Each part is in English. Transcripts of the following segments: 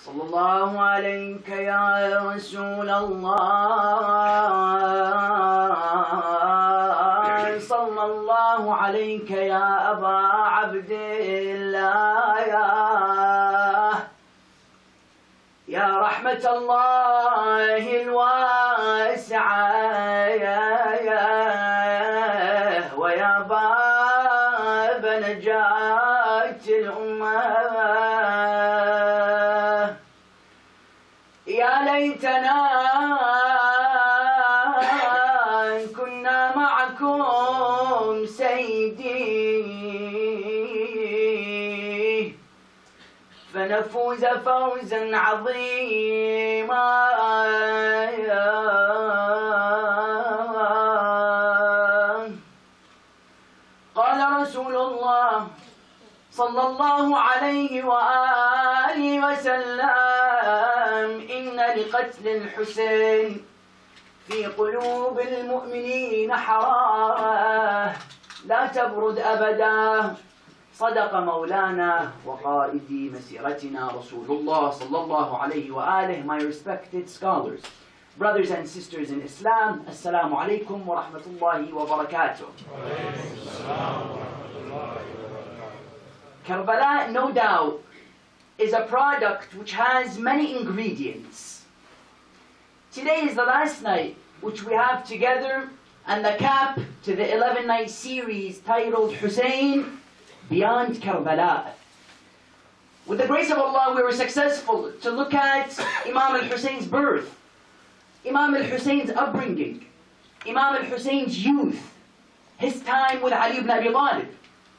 صلى الله عليك يا رسول الله صلى الله عليك يا أبا عبد الله يا رحمة الله الواسعة ويا باب نجاة الأمة يا ليتنا كنا معكم سيدي فنفوز فوزا عظيما قال رسول الله صلى الله عليه وآله وسلم إن لقتل الحسين في قلوب المؤمنين حرارة لا تبرد أبدا صدق مولانا وقائد مسيرتنا رسول الله صلى الله عليه وآله. My respected scholars, brothers and sisters in Islam, Assalamu alaikum wa rahmatullahi wa barakatuh. Karbala, no doubt, is a product which has many ingredients. Today is the last night which we have together and the cap to the 11-night series titled Hussain Beyond Karbala. With the grace of Allah, we were successful to look at Imam al-Husayn's birth, Imam al-Husayn's upbringing, Imam al-Husayn's youth, his time with Ali ibn Abi Talib,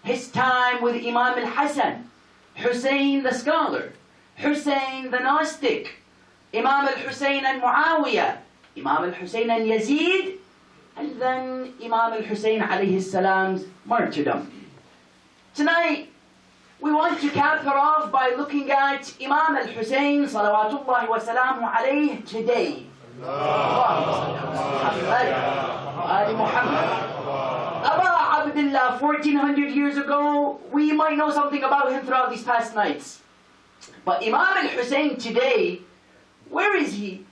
his time with Imam al-Hasan, Hussain the scholar, Hussain the Gnostic, Imam al-Husayn and Muawiyah, Imam al-Husayn and Yazid, and then Imam al-Husayn alayhi salam's martyrdom. Tonight, we want to cap her off by looking at Imam al-Husayn salawatullahi wa salamu alayhi today. Ali Muhammad. Aba Abdullah, 1400 years ago, we might know something about him throughout these past nights. But Imam al-Husayn today, where is he?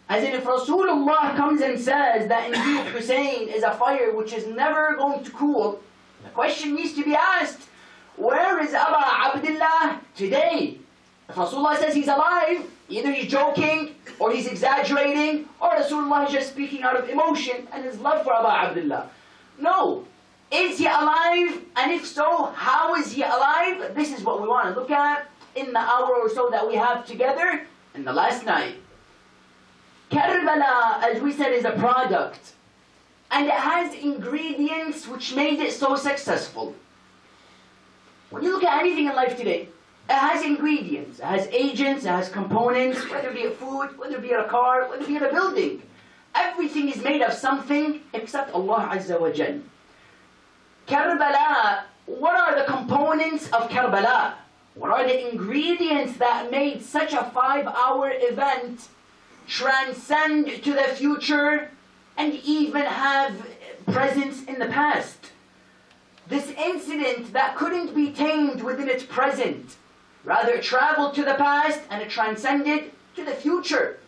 As in, if Rasulullah comes and says that indeed Hussain is a fire which is never going to cool, the question needs to be asked, where is Aba Abdullah today? If Rasulullah says he's alive, either he's joking, or he's exaggerating, or Rasulullah is just speaking out of emotion and his love for Aba Abdullah. No. Is he alive? And if so, how is he alive? This is what we want to look at in the hour or so that we have together in the last night. Karbala, as we said, is a product. And it has ingredients which made it so successful. When you look at anything in life today, it has ingredients, it has agents, it has components, whether it be a food, whether it be a car, whether it be a building. Everything is made of something except Allah Azza wa Jal. Karbala, what are the components of Karbala? What are the ingredients that made such a 5-hour event transcend to the future and even have presence in the past? This incident that couldn't be tamed within its present, rather it traveled to the past and it transcended to the future.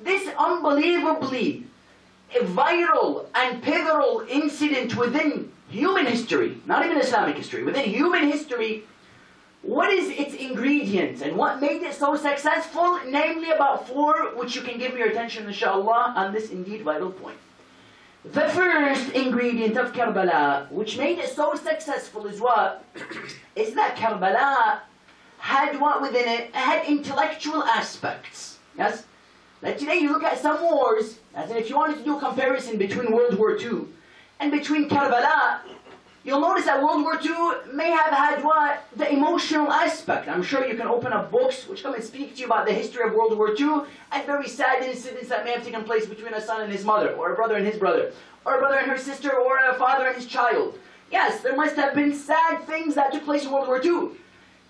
This unbelievably viral and pivotal incident within human history, not even Islamic history, within human history, what is its ingredients and what made it so successful? Namely about 4, which you can give me your attention inshallah on this indeed vital point. The first ingredient of Karbala, which made it so successful is what? Is that Karbala had what within it? It had intellectual aspects. Yes? Like today you look at some wars, as in if you wanted to do a comparison between World War II and between Karbala, you'll notice that World War II may have had what? The emotional aspect. I'm sure you can open up books which come and speak to you about the history of World War II and very sad incidents that may have taken place between a son and his mother, or a brother and his brother, or a brother and her sister, or a father and his child. Yes, there must have been sad things that took place in World War II.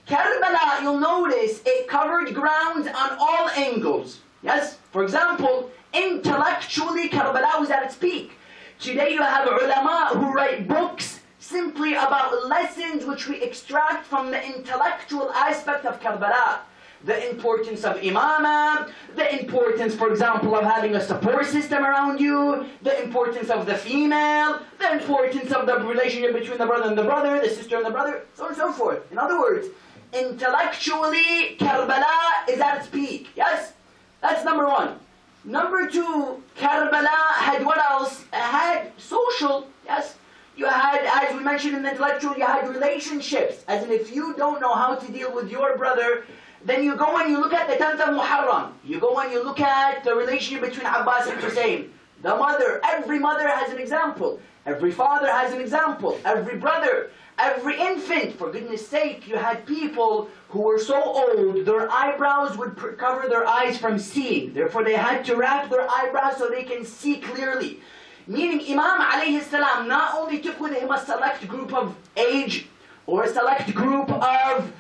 Karbala, you'll notice, it covered ground on all angles. Yes? For example, intellectually, Karbala was at its peak. Today you have ulama who write books simply about lessons which we extract from the intellectual aspect of Karbala. the importance of imama, the importance, for example, of having a support system around you, the importance of the female, the importance of the relationship between the brother and the brother, the sister and the brother, so on and so forth. In other words, intellectually, Karbala is at its peak. Yes? That's number one. Number two, Karbala had what else? It had social. Yes? You had, as we mentioned in the intellectual, you had relationships. As in, if you don't know how to deal with your brother, then you go and you look at the 10th of Muharram. You go and you look at the relationship between Abbas and Hussain. The mother, every mother has an example. Every father has an example. Every brother, every infant. For goodness sake, you had people who were so old, their eyebrows would cover their eyes from seeing. Therefore, they had to wrap their eyebrows so they can see clearly. Meaning, Imam alayhi salam not only took with him a select group of age, or a select group of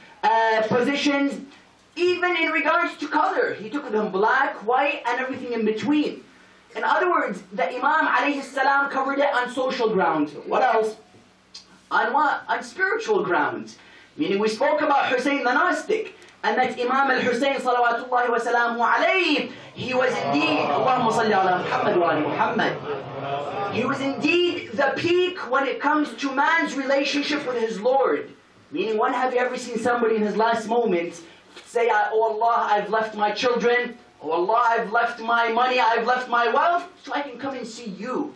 positions, even in regards to color. He took with him black, white, and everything in between. In other words, the Imam alayhi salam covered it on social grounds. What else? On what? On spiritual grounds. Meaning we spoke about Hussain the Gnostic, and that Imam al-Hussain salawatullahi wa salamu alayhi, he was indeed, Allahumma salli ala Muhammad wa ali Muhammad. He was indeed the peak when it comes to man's relationship with his Lord. Meaning, when have you ever seen somebody in his last moments say, oh Allah, I've left my children, oh Allah, I've left my money, I've left my wealth, so I can come and see you.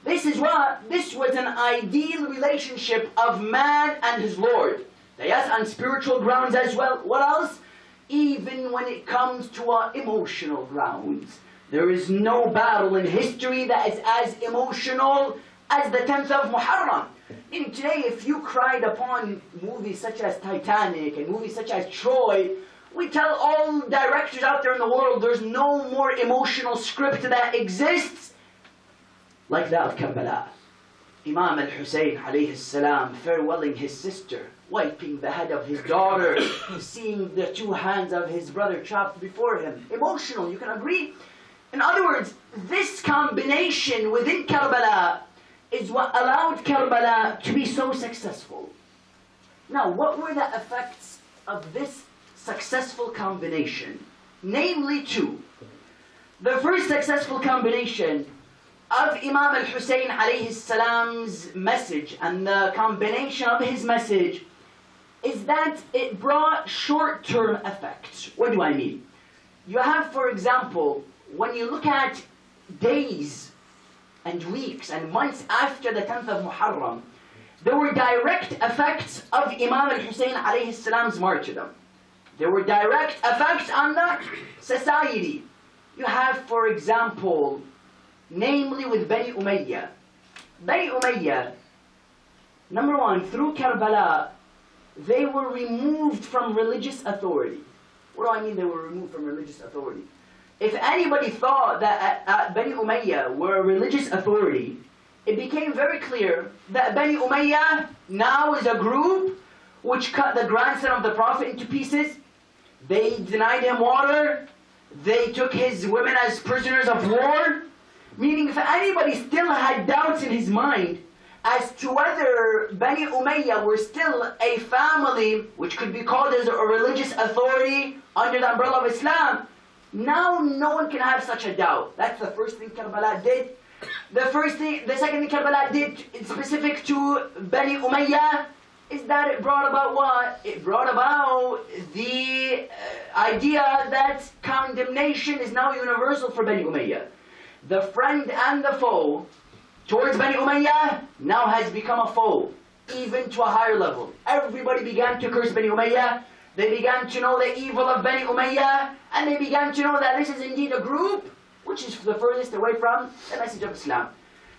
This is what? This was an ideal relationship of man and his Lord. Yes, on spiritual grounds as well. What else? Even when it comes to emotional grounds. There is no battle in history that is as emotional as the 10th of Muharram. Meaning today, if you cried upon movies such as Titanic and movies such as Troy, we tell all directors out there in the world there's no more emotional script that exists like that of Karbala. Imam al-Hussain alayhi salam farewelling his sister, wiping the head of his daughter, seeing the two hands of his brother chopped before him. Emotional, you can agree? In other words, this combination within Karbala is what allowed Karbala to be so successful. Now, what were the effects of this successful combination? Namely two. The first successful combination of Imam al-Hussain alayhi salam's message and the combination of his message is that it brought short-term effects. What do I mean? You have, for example, when you look at days and weeks and months after the 10th of Muharram, there were direct effects of Imam al-Hussain alayhi salam's martyrdom. There were direct effects on the society. You have, for example, namely with Bani Umayyah. Bani Umayyah, number one, through Karbala, they were removed from religious authority. What do I mean they were removed from religious authority? If anybody thought that Bani Umayyah were a religious authority, it became very clear that Bani Umayyah now is a group which cut the grandson of the Prophet into pieces. They denied him water. They took his women as prisoners of war. Meaning, if anybody still had doubts in his mind as to whether Bani Umayyah were still a family which could be called as a religious authority under the umbrella of Islam, now no one can have such a doubt. That's the first thing Karbala did. The second thing Karbala did, specific to Bani Umayyah, is that it brought about what? It brought about the idea that condemnation is now universal for Bani Umayyah. The friend and the foe towards Bani Umayyah now has become a foe, even to a higher level. Everybody began to curse Bani Umayyah. They began to know the evil of Bani Umayyah, and they began to know that this is indeed a group which is the furthest away from the message of Islam.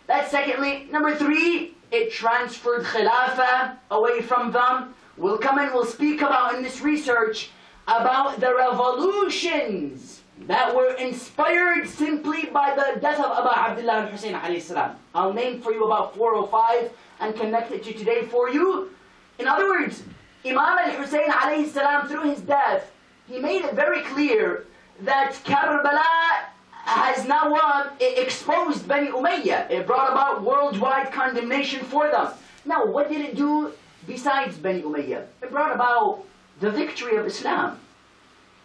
That's secondly. Number three, it transferred Khilafah away from them. We'll come and we'll speak about in this research about the revolutions that were inspired simply by the death of Abu Abdullah al-Hussain alayhi salam. I'll name for you about 4 or 5 and connect it to today for you. In other words, Imam al-Hussain alayhi salam, through his death, he made it very clear that Karbala has now exposed Bani Umayyah. It brought about worldwide condemnation for them. Now, what did it do besides Bani Umayyah? It brought about the victory of Islam.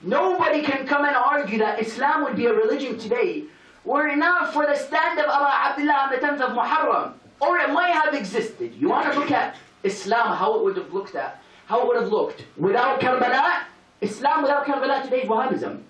Nobody can come and argue that Islam would be a religion today were it not for the stand of Abu Abdullah on the 10th of Muharram. Or it might have existed. You want to look at Islam, how it would have looked at, how it would have looked without Karbala. Islam without Karbala today is Wahhabism.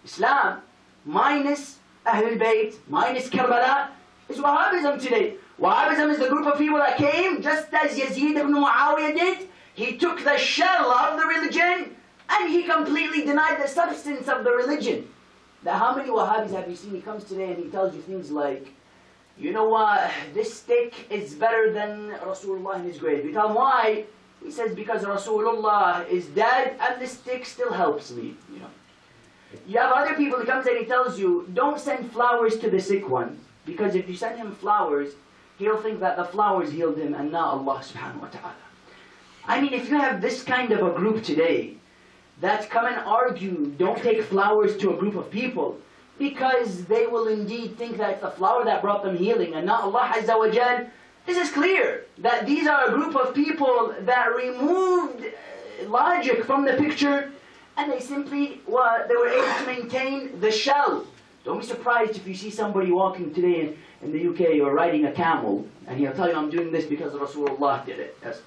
Islam minus Ahlul Bayt, minus Karbala, is Wahhabism today. Wahhabism is the group of people that came just as Yazid ibn Muawiyah did. He took the shell of the religion and he completely denied the substance of the religion. Now, how many Wahhabis have you seen? He comes today and he tells you things like, you know what, this stick is better than Rasulullah in his grave. You tell him why? He says, because Rasulullah is dead and the stick still helps me. You know. You have other people who comes and he tells you, don't send flowers to the sick one, because if you send him flowers, he'll think that the flowers healed him and not Allah subhanahu wa ta'ala. I mean, if you have this kind of a group today that come and argue, don't take flowers to a group of people, because they will indeed think that it's the flower that brought them healing and not Allah Azza wa Jal. This is clear that these are a group of people that removed logic from the picture and they simply they were able to maintain the shell. Don't be surprised if you see somebody walking today in the UK or riding a camel and he'll tell you, I'm doing this because Rasulullah did it. Yes.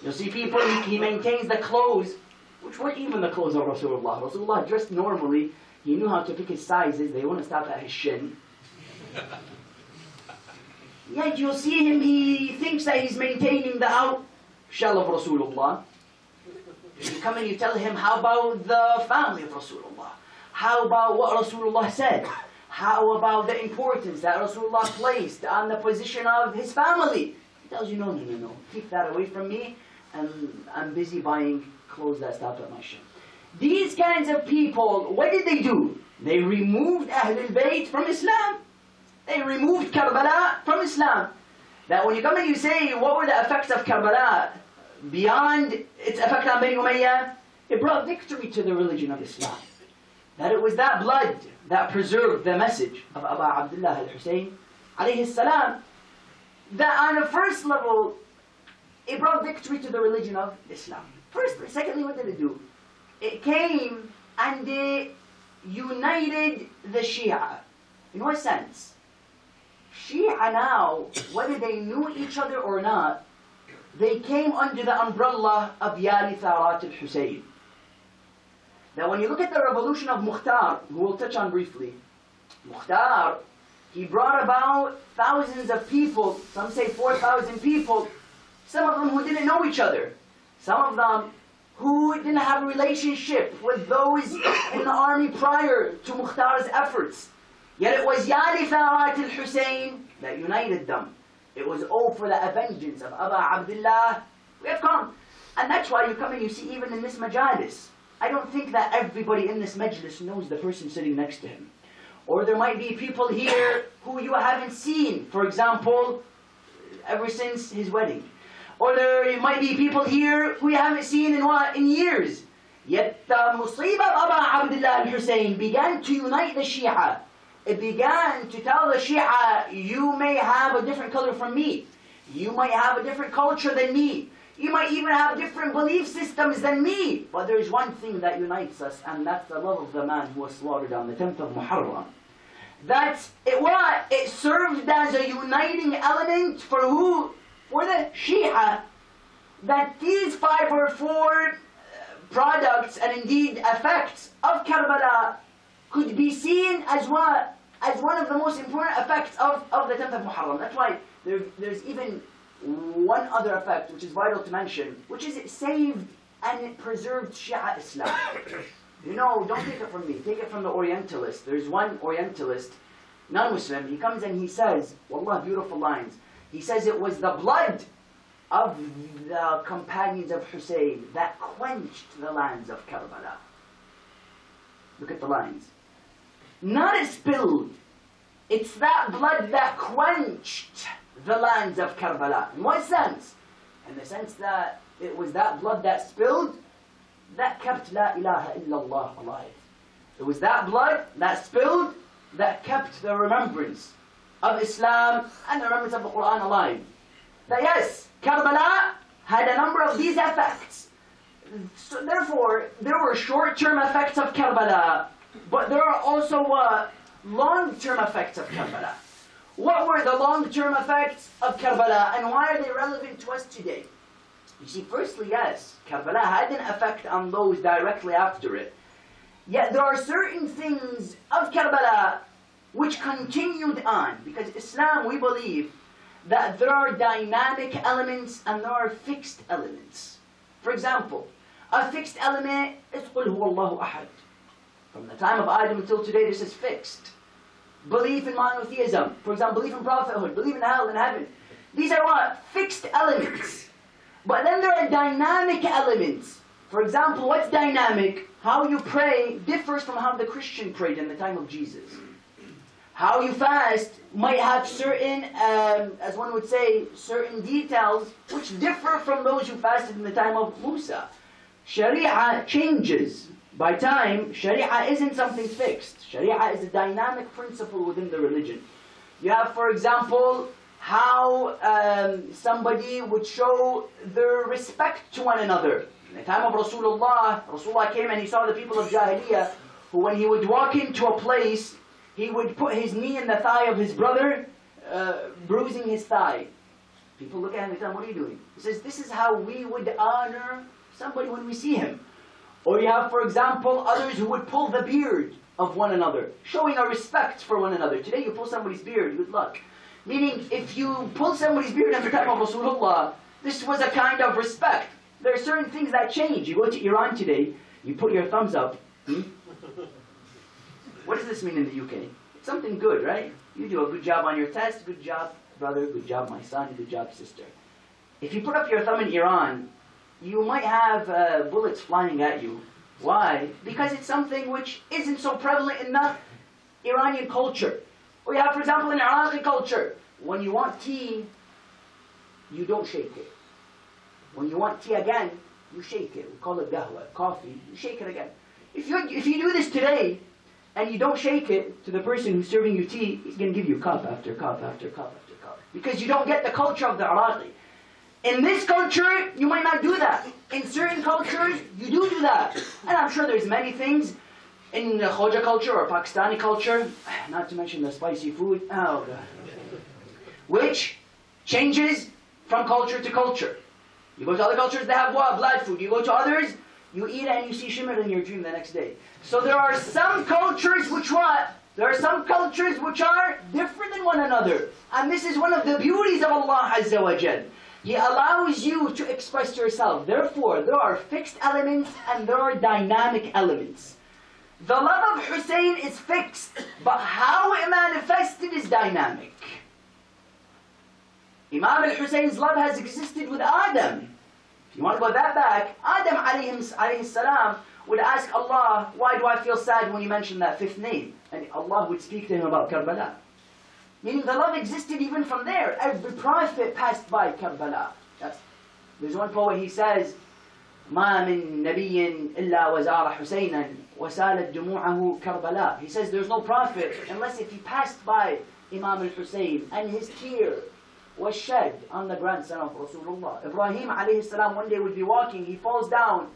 You'll see people, he maintains the clothes, which weren't even the clothes of Rasulullah. Rasulullah dressed normally. He knew how to pick his sizes. They wouldn't stop at his shin. Yet you'll see him, he thinks that he's maintaining the out shell of Rasulullah. You come and you tell him, how about the family of Rasulullah? How about what Rasulullah said? How about the importance that Rasulullah placed on the position of his family? He tells you, no. Keep that away from me. And I'm busy buying clothes that stop at my shin. These kinds of people, what did they do? They removed Ahlul Bayt from Islam. They removed Karbala from Islam. That when you come and you say, what were the effects of Karbala beyond its effect on Bani Umayyah? It brought victory to the religion of Islam. That it was that blood that preserved the message of Abu Abdullah al-Hussain alayhi salam. That on the first level, it brought victory to the religion of Islam. Secondly, what did it do? It came and it united the Shia. In what sense? Shia now, whether they knew each other or not, they came under the umbrella of Yali Tharat al-Hussain. Now when you look at the revolution of Mukhtar, who we'll touch on briefly, Mukhtar, he brought about thousands of people, some say 4,000 people, some of them who didn't know each other, some of them who didn't have a relationship with those in the army prior to Mukhtar's efforts. Yet it was Yali Tharat al-Hussain that united them. It was all for the vengeance of Abu Abdullah. We have come. And that's why you come and you see even in this majalis, I don't think that everybody in this majlis knows the person sitting next to him. Or there might be people here who you haven't seen, for example, ever since his wedding. Or there might be people here who you haven't seen in years. Yet the musibah of Abu Abdullah al-Hussain began to unite the Shia. It began to tell the Shia, you may have a different color from me. You might have a different culture than me. You might even have different belief systems than me. But there is one thing that unites us, and that's the love of the man who was slaughtered on the 10th of Muharram. It served as a uniting element for who? For the Shia. That these 5 or 4 products and indeed effects of Karbala could be seen as what? As one of the most important effects of the 10th of Muharram. That's why there's even one other effect which is vital to mention, which is it saved and it preserved Shia Islam. You know, don't take it from me, take it from the Orientalist. There's one Orientalist, non-Muslim, he comes and he says, wallah, beautiful lines. He says it was the blood of the companions of Hussain that quenched the lands of Karbala. Look at the lines. Not it spilled. It's that blood that quenched the lands of Karbala. In what sense? In the sense that it was that blood that spilled that kept La ilaha illallah alive. It was that blood that spilled that kept the remembrance of Islam and the remembrance of the Quran alive. That yes, Karbala had a number of these effects. So therefore, there were short-term effects of Karbala, but there are also long-term effects of Karbala. What were the long-term effects of Karbala, and why are they relevant to us today? You see, firstly, yes, Karbala had an effect on those directly after it. Yet there are certain things of Karbala which continued on, because Islam, we believe that there are dynamic elements and there are fixed elements. For example, a fixed element is قُلْ هُوَ اللَّهُ أَحَدٌ. From the time of Adam until today, this is fixed. Belief in monotheism, for example, belief in prophethood, belief in hell and heaven. These are what? Fixed elements. But then there are dynamic elements. For example, what's dynamic? How you pray differs from how the Christian prayed in the time of Jesus. How you fast might have certain, as one would say, certain details which differ from those who fasted in the time of Musa. Sharia changes. By time, Sharia isn't something fixed. Sharia is a dynamic principle within the religion. You have, for example, how somebody would show their respect to one another. In the time of Rasulullah came and he saw the people of Jahiliyyah, who when he would walk into a place, he would put his knee in the thigh of his brother, bruising his thigh. People look at him and tell him, what are you doing? He says, this is how we would honor somebody when we see him. Or you have, for example, others who would pull the beard of one another, showing a respect for one another. Today you pull somebody's beard, good luck. Meaning, if you pull somebody's beard at the time of Rasulullah, this was a kind of respect. There are certain things that change. You go to Iran today, you put your thumbs up. What does this mean in the UK? It's something good, right? You do a good job on your test, good job, brother, good job, my son, good job, sister. If you put up your thumb in Iran, you might have bullets flying at you. Why? Because it's something which isn't so prevalent in the Iranian culture. Or you have, for example, in Iraqi culture, when you want tea, you don't shake it. When you want tea again, you shake it. We call it qahwa, coffee. You shake it again. If you do this today, and you don't shake it to the person who's serving you tea, he's going to give you cup after cup after cup after cup. Because you don't get the culture of the Iraqi. In this culture, you might not do that. In certain cultures, you do that. And I'm sure there's many things in the Khoja culture or Pakistani culture, not to mention the spicy food, oh God, which changes from culture to culture. You go to other cultures, they have what? Blood food. You go to others, you eat it and you see shimmer in your dream the next day. So there are some cultures which what? There are some cultures which are different than one another. And this is one of the beauties of Allah Azza wa Jal. He allows you to express yourself. Therefore, there are fixed elements and there are dynamic elements. The love of Hussain is fixed, but how it manifested is dynamic. Imam al-Husayn's love has existed with Adam. If you want to go that back, Adam alayhi salam would ask Allah, why do I feel sad when you mention that fifth name? And Allah would speak to him about Karbala. Meaning the love existed even from there. Every prophet passed by Karbala. There's one poet, he says, ما من نبي إلا وزار حسينا وسالت دموعه كربلاء. He says there's no prophet unless if he passed by Imam al-Hussein and his tear was shed on the grandson of Rasulullah. Ibrahim alayhi salam one day would be walking, he falls down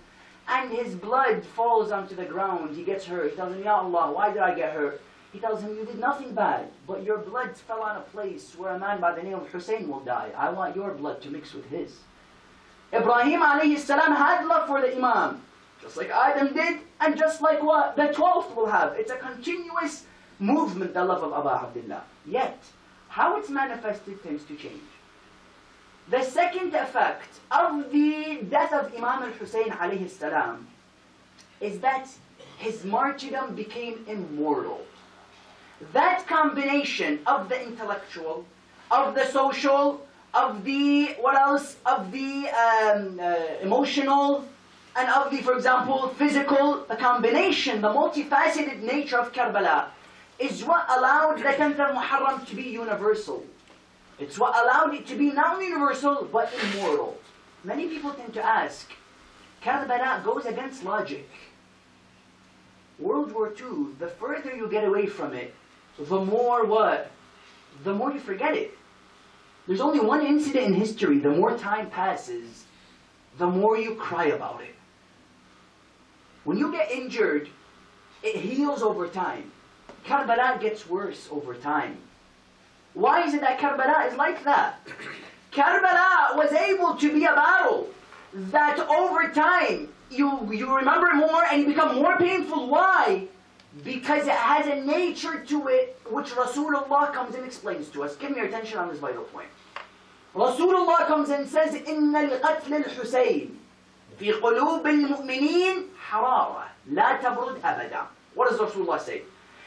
and his blood falls onto the ground. He gets hurt. He tells him, Ya Allah, why did I get hurt? He tells him, you did nothing bad, but your blood fell on a place where a man by the name of Hussein will die. I want your blood to mix with his. Ibrahim alayhi salam had love for the Imam, just like Adam did, and just like what the 12th will have. It's a continuous movement, the love of Aba Abdullah. Yet, how it's manifested tends to change. The second effect of the death of Imam al-Hussein alayhi salam is that his martyrdom became immortal. That combination of the intellectual, of the social, of the, what else, of the emotional, and of the, for example, physical, the combination, the multifaceted nature of Karbala is what allowed the 10th of Muharram to be universal. It's what allowed it to be not only universal, but immortal. Many people tend to ask, Karbala goes against logic. World War II, the further you get away from it, the more what? The more you forget it. There's only one incident in history, the more time passes, the more you cry about it. When you get injured, it heals over time. Karbala gets worse over time. Why is it that Karbala is like that? Karbala was able to be a battle that over time you remember more and you become more painful. Why? Because it has a nature to it which Rasulullah comes and explains to us. Give me your attention on this vital point. Rasulullah comes and says, إِنَّ لِقَتْلِ الْحُسَيْنِ فِي قُلُوبِ الْمُؤْمِنِينَ حَرَارَةً لَا تَبْرُدْ أَبَدًا. What does Rasulullah say?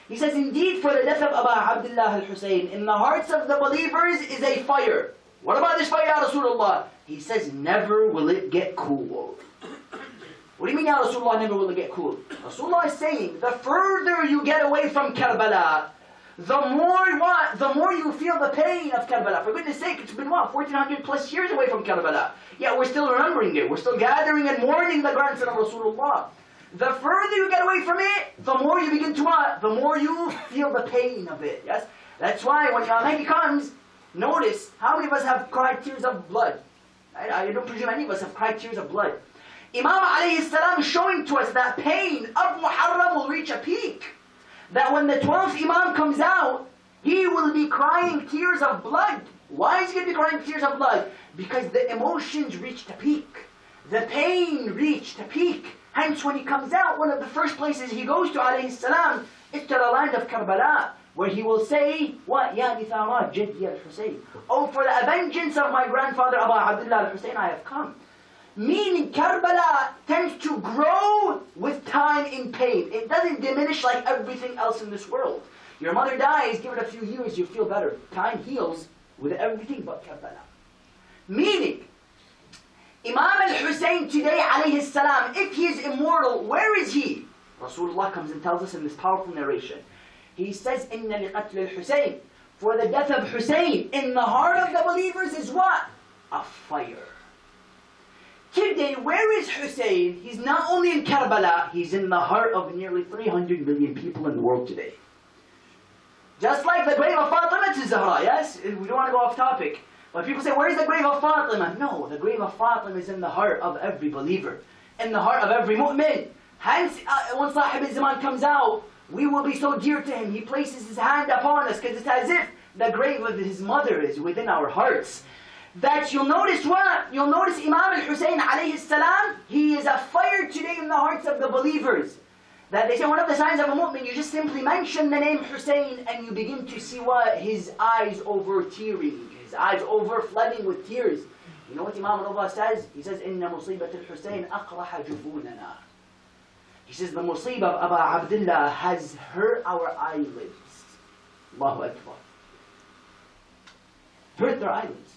He says, indeed for the death of Aba Abdullah al-Hussain, in the hearts of the believers is a fire. What about this fire, Ya Rasulullah? He says, never will it get cool. What do you mean, Ya Rasulullah, never will it get cool? Rasulullah is saying, the further you get away from Karbala, the more you feel the pain of Karbala. For goodness sake, it's been 1400 plus years away from Karbala. Yet we're still remembering it. We're still gathering and mourning the grandson of Rasulullah. The further you get away from it, the more you begin to what? The more you feel the pain of it. Yes? That's why when Imam Mahdi comes, notice how many of us have cried tears of blood. I don't presume any of us have cried tears of blood. Imam alayhi salam is showing to us that pain of Muharram will reach a peak. That when the 12th Imam comes out, he will be crying tears of blood. Why is he going to be crying tears of blood? Because the emotions reached a peak. The pain reached a peak. Hence when he comes out, one of the first places he goes to alayhi salam is to the land of Karbala, where he will say, what? Ya Nithara Jaddi al-Hussain. Oh, for the vengeance of my grandfather Aba Abdullah al-Hussain I have come. Meaning Karbala tends to grow with time in pain. It doesn't diminish like everything else in this world. Your mother dies, give it a few years, you feel better. Time heals with everything but Karbala. Meaning, Imam al-Hussain today, alayhi salam, if he is immortal, where is he? Rasulullah comes and tells us in this powerful narration. He says, إِنَّ لِقَتْلِ الْحُسَيْنِ. For the death of Hussain, in the heart of the believers is what? A fire. Today, where is Hussain? He's not only in Karbala, he's in the heart of nearly 300 million people in the world today. Just like the grave of Fatima to Zahra, yes? We don't want to go off topic. But people say, where is the grave of Fatima? No, the grave of Fatima is in the heart of every believer. In the heart of every mu'min. Hence, when Sahib al-Zaman comes out, we will be so dear to him. He places his hand upon us, because it's as if the grave of his mother is within our hearts. That you'll notice what? You'll notice Imam al-Hussain alayhi salam, he is a fire today in the hearts of the believers. That they say one of the signs of a mu'min, you just simply mention the name Hussain and you begin to see what? His eyes over tearing. His eyes over flooding with tears. You know what Imam al-Rida says? He says, إِنَّ مُصِيبَةَ الْحُسَيْنِ أَقْرَحَ جُفُونَنَا. He says, the musibah of Aba Abdullah has hurt our eyelids. Allahu Akbar. Hurt their eyelids.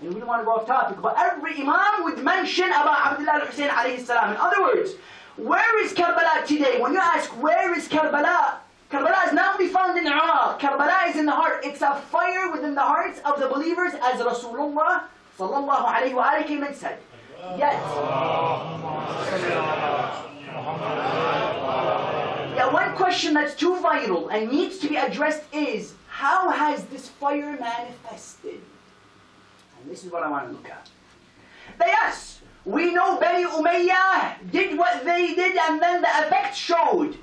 And we don't want to go off topic, but every Imam would mention Aba Abdullah al-Hussain alayhi salam. In other words, where is Karbala today? When you ask, where is Karbala? Karbala is not only found in Iraq. Karbala is in the heart. It's a fire within the hearts of the believers, as Rasulullah sallallahu alayhi wa came and said. Yet, one question that's too vital and needs to be addressed is, how has this fire manifested? And this is what I want to look at. Yes, we know Bani Umayyah did what they did, and then the effect showed.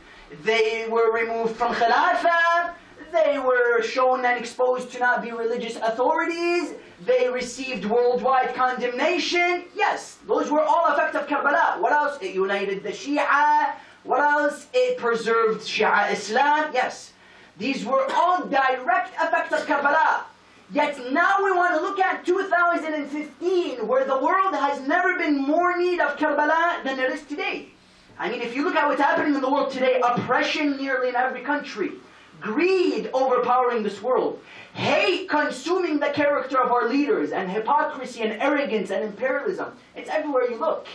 They were removed from Khilafah, they were shown and exposed to not be religious authorities, they received worldwide condemnation. Yes, those were all effects of Karbala. What else? It united the Shia. What else? It preserved Shia Islam. Yes, these were all direct effects of Karbala. Yet now we want to look at 2015, where the world has never been more in need of Karbala than it is today. I mean, if you look at what's happening in the world today, oppression nearly in every country, greed overpowering this world, hate consuming the character of our leaders, and hypocrisy and arrogance and imperialism. It's everywhere you look.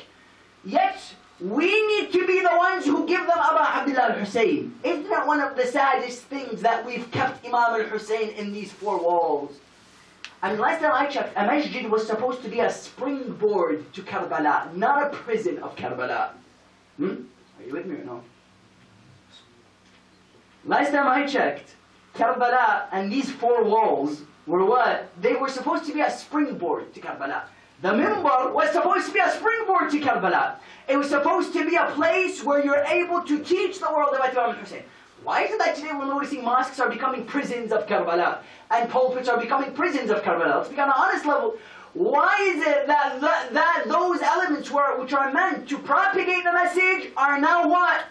Yet, we need to be the ones who give them Aba Abdullah al-Hussain. Isn't that one of the saddest things that we've kept Imam al-Hussain in these four walls? I mean, last time I checked, a masjid was supposed to be a springboard to Karbala, not a prison of Karbala. Are you with me or no? Last time I checked, Karbala and these four walls were what? They were supposed to be a springboard to Karbala. The minbar was supposed to be a springboard to Karbala. It was supposed to be a place where you're able to teach the world about Imam Hussain. Why is it that today we're noticing mosques are becoming prisons of Karbala and pulpits are becoming prisons of Karbala? Let's be on an honest level. Why is it that those elements which are meant to propagate the message are now what?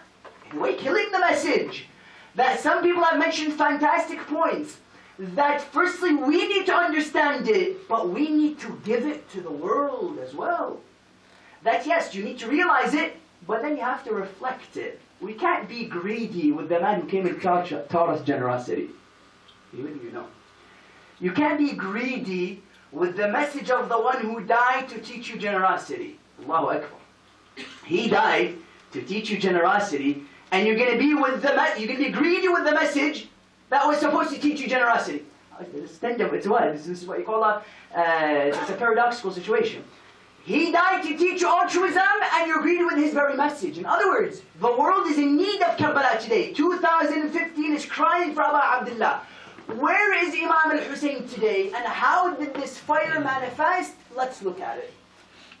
In a way, killing the message. That some people have mentioned fantastic points. That firstly, we need to understand it, but we need to give it to the world as well. That yes, you need to realize it, but then you have to reflect it. We can't be greedy with the man who came and taught us generosity. Even you know. You can't be greedy with the message of the one who died to teach you generosity. Allahu Akbar. He died to teach you generosity, and you're going to be greedy with the message that was supposed to teach you generosity. It's what? This is what you call it's a paradoxical situation. He died to teach you altruism, and you're greedy with his very message. In other words, the world is in need of Karbala today. 2015 is crying for Abu Abdullah. Where is Imam al-Hussain today, and how did this fire manifest? Let's look at it.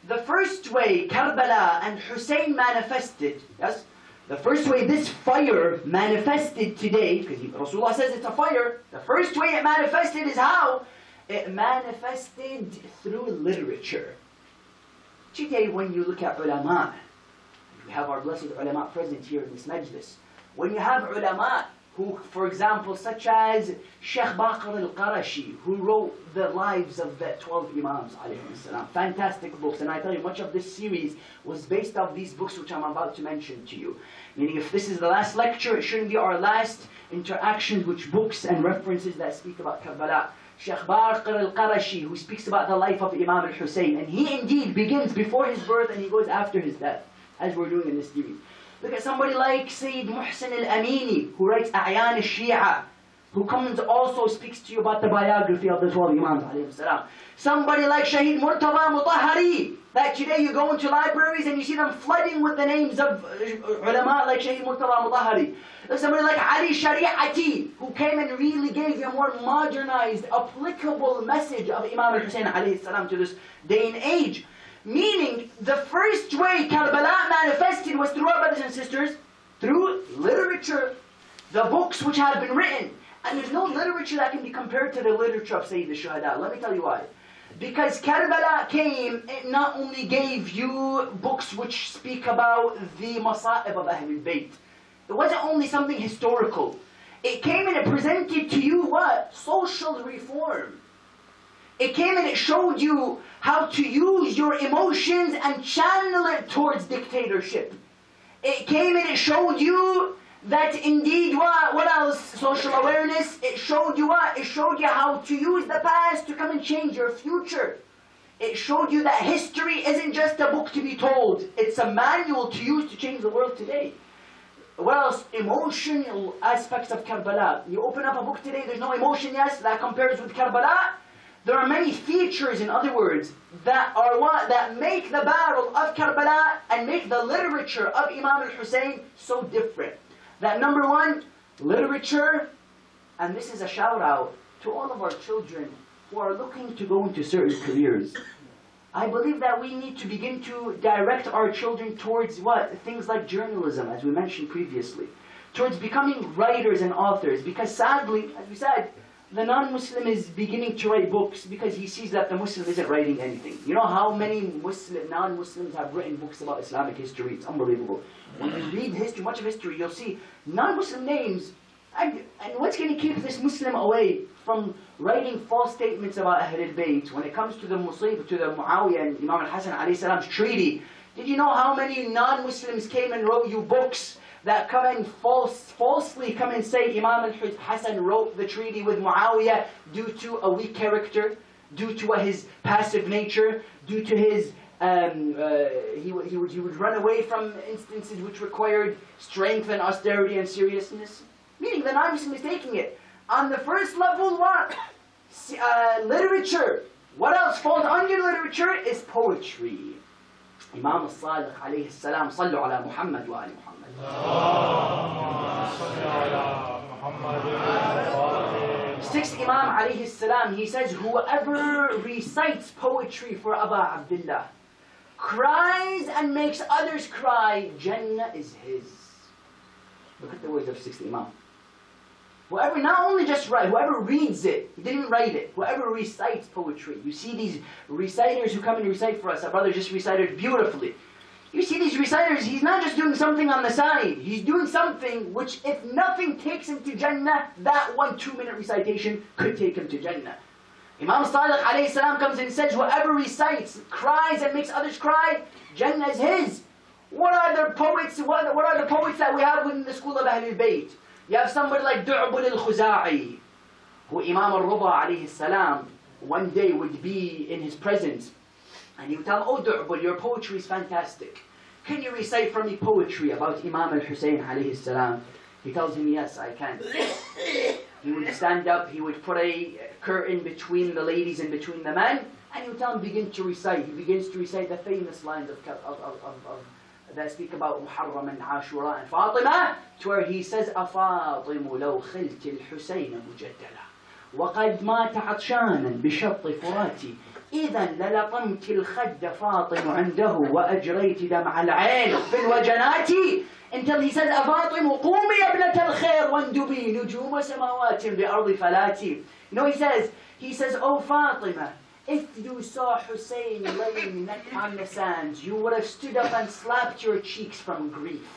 The first way Karbala and Hussain manifested, yes? The first way this fire manifested today, because Rasulullah says it's a fire, the first way it manifested is how? It manifested through literature. Today when you look at ulama, we have our blessed ulama present here in this majlis. When you have ulama who, for example, such as Sheikh Baqir al-Qarashi, who wrote the lives of the 12 Imams, alayhi fantastic books, and I tell you, much of this series was based off these books which I'm about to mention to you. Meaning, if this is the last lecture, it shouldn't be our last interaction with books and references that speak about Karbala. Sheikh Baqir al-Qarashi, who speaks about the life of Imam al-Hussain, and he indeed begins before his birth and he goes after his death, as we're doing in this series. Look at somebody like Sayyid Muhsin al-Amini, who writes A'yan al-Shi'a, who comes also speaks to you about the biography of the 12 Imams, alayhi salam. Somebody like Shaheed Murtaza Mutahari, that today you go into libraries and you see them flooding with the names of ulama like Shaheed Murtaza Mutahari. There's somebody like Ali Shari'ati, who came and really gave you a more modernized, applicable message of Imam al-Hussain alayhi salam to this day and age. Meaning, the first way Karbala manifested was through our brothers and sisters, through literature, the books which have been written. And there's no literature that can be compared to the literature of Sayyid al-Shuhada. Let me tell you why. Because Karbala came, it not only gave you books which speak about the masa'ib of Ahlul Bayt. It wasn't only something historical. It came and it presented to you what? Social reform. It came and it showed you how to use your emotions and channel it towards dictatorship. It came and it showed you that indeed what else? Social awareness. It showed you what? It showed you how to use the past to come and change your future. It showed you that history isn't just a book to be told. It's a manual to use to change the world today. What else? Emotional aspects of Karbala. You open up a book today, there's no emotion, yes, that compares with Karbala. There are many features, in other words, that are what? That make the battle of Karbala and make the literature of Imam al-Hussain so different. That number one, literature, and this is a shout out to all of our children who are looking to go into certain careers. I believe that we need to begin to direct our children towards what? Things like journalism, as we mentioned previously. Towards becoming writers and authors, because sadly, as we said, the non-Muslim is beginning to write books because he sees that the Muslim isn't writing anything. You know how many non-Muslims have written books about Islamic history? It's unbelievable. When you read history, much of history, you'll see non-Muslim names. And what's going to keep this Muslim away from writing false statements about Ahlul Bayt? When it comes to the Musib, to the Muawiyah and Imam al-Hasan alayhi salam's treaty, did you know how many non-Muslims came and wrote you books that come and falsely come and say Imam al-Hasan wrote the treaty with Muawiyah due to a weak character, due to his passive nature, due to his he would run away from instances which required strength and austerity and seriousness. Meaning the non-Muslim is taking it. On the first level, what? Literature. What else falls under literature is poetry. Imam al-Sadiq alayhi salam, sallu ala Muhammad wa ali Muhammad. sixth Imam alayhi salam, he says, whoever recites poetry for Aba Abdullah, cries and makes others cry, Jannah is his. Look at the words of sixth Imam. Whoever not only just write, whoever reads it, he didn't write it, whoever recites poetry. You see these reciters who come and recite for us. Our brother just recited beautifully. You see these reciters, he's not just doing something on the side. He's doing something which, if nothing takes him to Jannah, that 1 2-minute recitation could take him to Jannah. Imam Sadiq alayhi salam comes and says, whoever recites, cries and makes others cry, Jannah is his. What are the poets? What are the poets that we have within the school of Ahlul Bayt? You have somebody like Du'bul al-Khuza'i, who Imam al-Rida alayhi salam one day would be in his presence, and he would tell him, oh Du'bul, your poetry is fantastic. Can you recite for me poetry about Imam al-Hussain alayhi salam? He tells him, yes, I can. He would stand up, he would put a curtain between the ladies and between the men, and he would tell him, begin to recite. He begins to recite the famous lines that speak about Muharram and Ashura and Fatima, to where he says, أفاطم لو خلت الحسين مجدلا وقد مات عطشانا بشط فراتي إذا للطمت الخد فاطم عنده وأجريت دمع العين في الوجنات, until he says, أفاطم قومي يا ابنة الخير واندبي نجوم سماوات بأرض فلاتي. You know, he says, oh Fatima, if you saw Hussain laying neck on the sands, you would have stood up and slapped your cheeks from grief.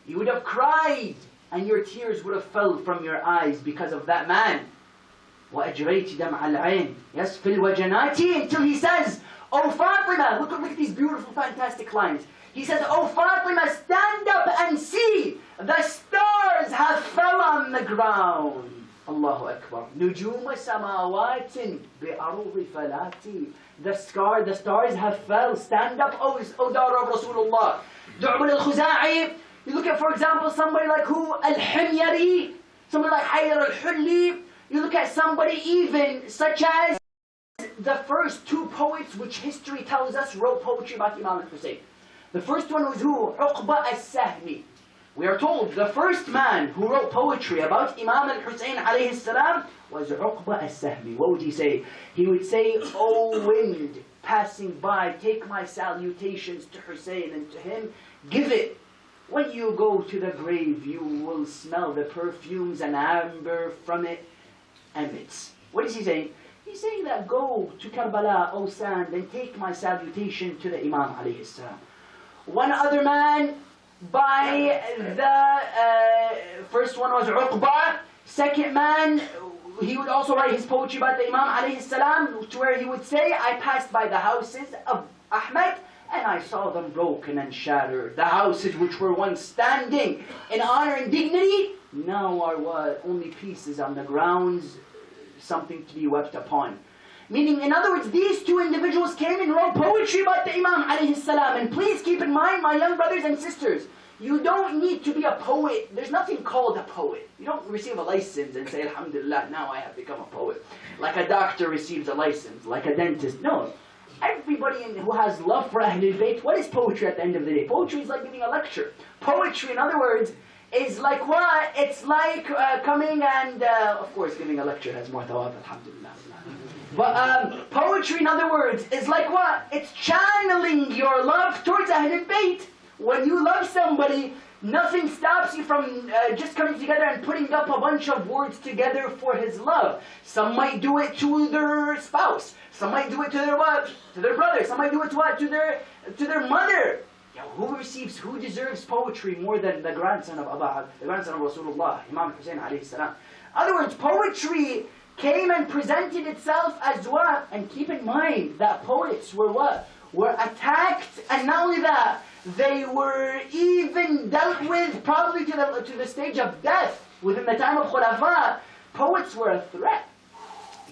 You would have cried, and your tears would have fell from your eyes because of that man. وَأَجْرَيْتِ دَمْعَ الْعَيْنِ. Yes, فِي الْوَجَنَاتِ, until he says, oh Fatima, look at these beautiful, fantastic lines. He says, oh Fatima, stand up and see, the stars have fell on the ground. Allahu Akbar. نجوم سماوات بأرض فلاتي. The stars have fell. Stand up, O daughter of Rasulullah. Du'bul al-Khuza'i. You look at, for example, somebody like who? Al-Himyari. Somebody like Haydar al-Hulli. You look at somebody even such as the first 2 poets which history tells us wrote poetry about Imam al-Hussein. The first one was who? Uqba al-Sahmi. We are told the first man who wrote poetry about Imam al-Hussein alayhi salam was Uqba al-Sahmi. What would he say? He would say, O wind passing by, take my salutations to Hussein, and to him give it. When you go to the grave, you will smell the perfumes and amber from it emits. What is he saying? He's saying that go to Karbala, O sand, and take my salutation to the Imam alayhi salam. One other man, by the first one was Uqba. Second man, he would also write his poetry about the Imam alayhi salam, to where he would say, I passed by the houses of Ahmed and I saw them broken and shattered. The houses which were once standing in honor and dignity now are what? Only pieces on the grounds, something to be wept upon. Meaning, in other words, these 2 individuals came and wrote poetry about the Imam alayhi salam. And please keep in mind, my young brothers and sisters, you don't need to be a poet. There's nothing called a poet. You don't receive a license and say, Alhamdulillah, now I have become a poet. Like a doctor receives a license, like a dentist. No. Everybody who has love for Ahlul Bayt, what is poetry at the end of the day? Poetry is like giving a lecture. Poetry, in other words, is like what? It's like coming and, of course, giving a lecture has more thawab, alhamdulillah. But poetry, in other words, is like what? It's channeling your love towards Ahlul Bayt. When you love somebody, nothing stops you from just coming together and putting up a bunch of words together for his love. Some might do it to their spouse. Some might do it to their wife, to their brother. Some might do it to what? To their mother. Yeah, who deserves poetry more than the grandson of Rasulullah, Imam Hussain alayhi salam? In other words, poetry came and presented itself as what? And keep in mind that poets were what? Were attacked, and not only that, they were even dealt with probably to the stage of death. Within the time of Khulafa, poets were a threat.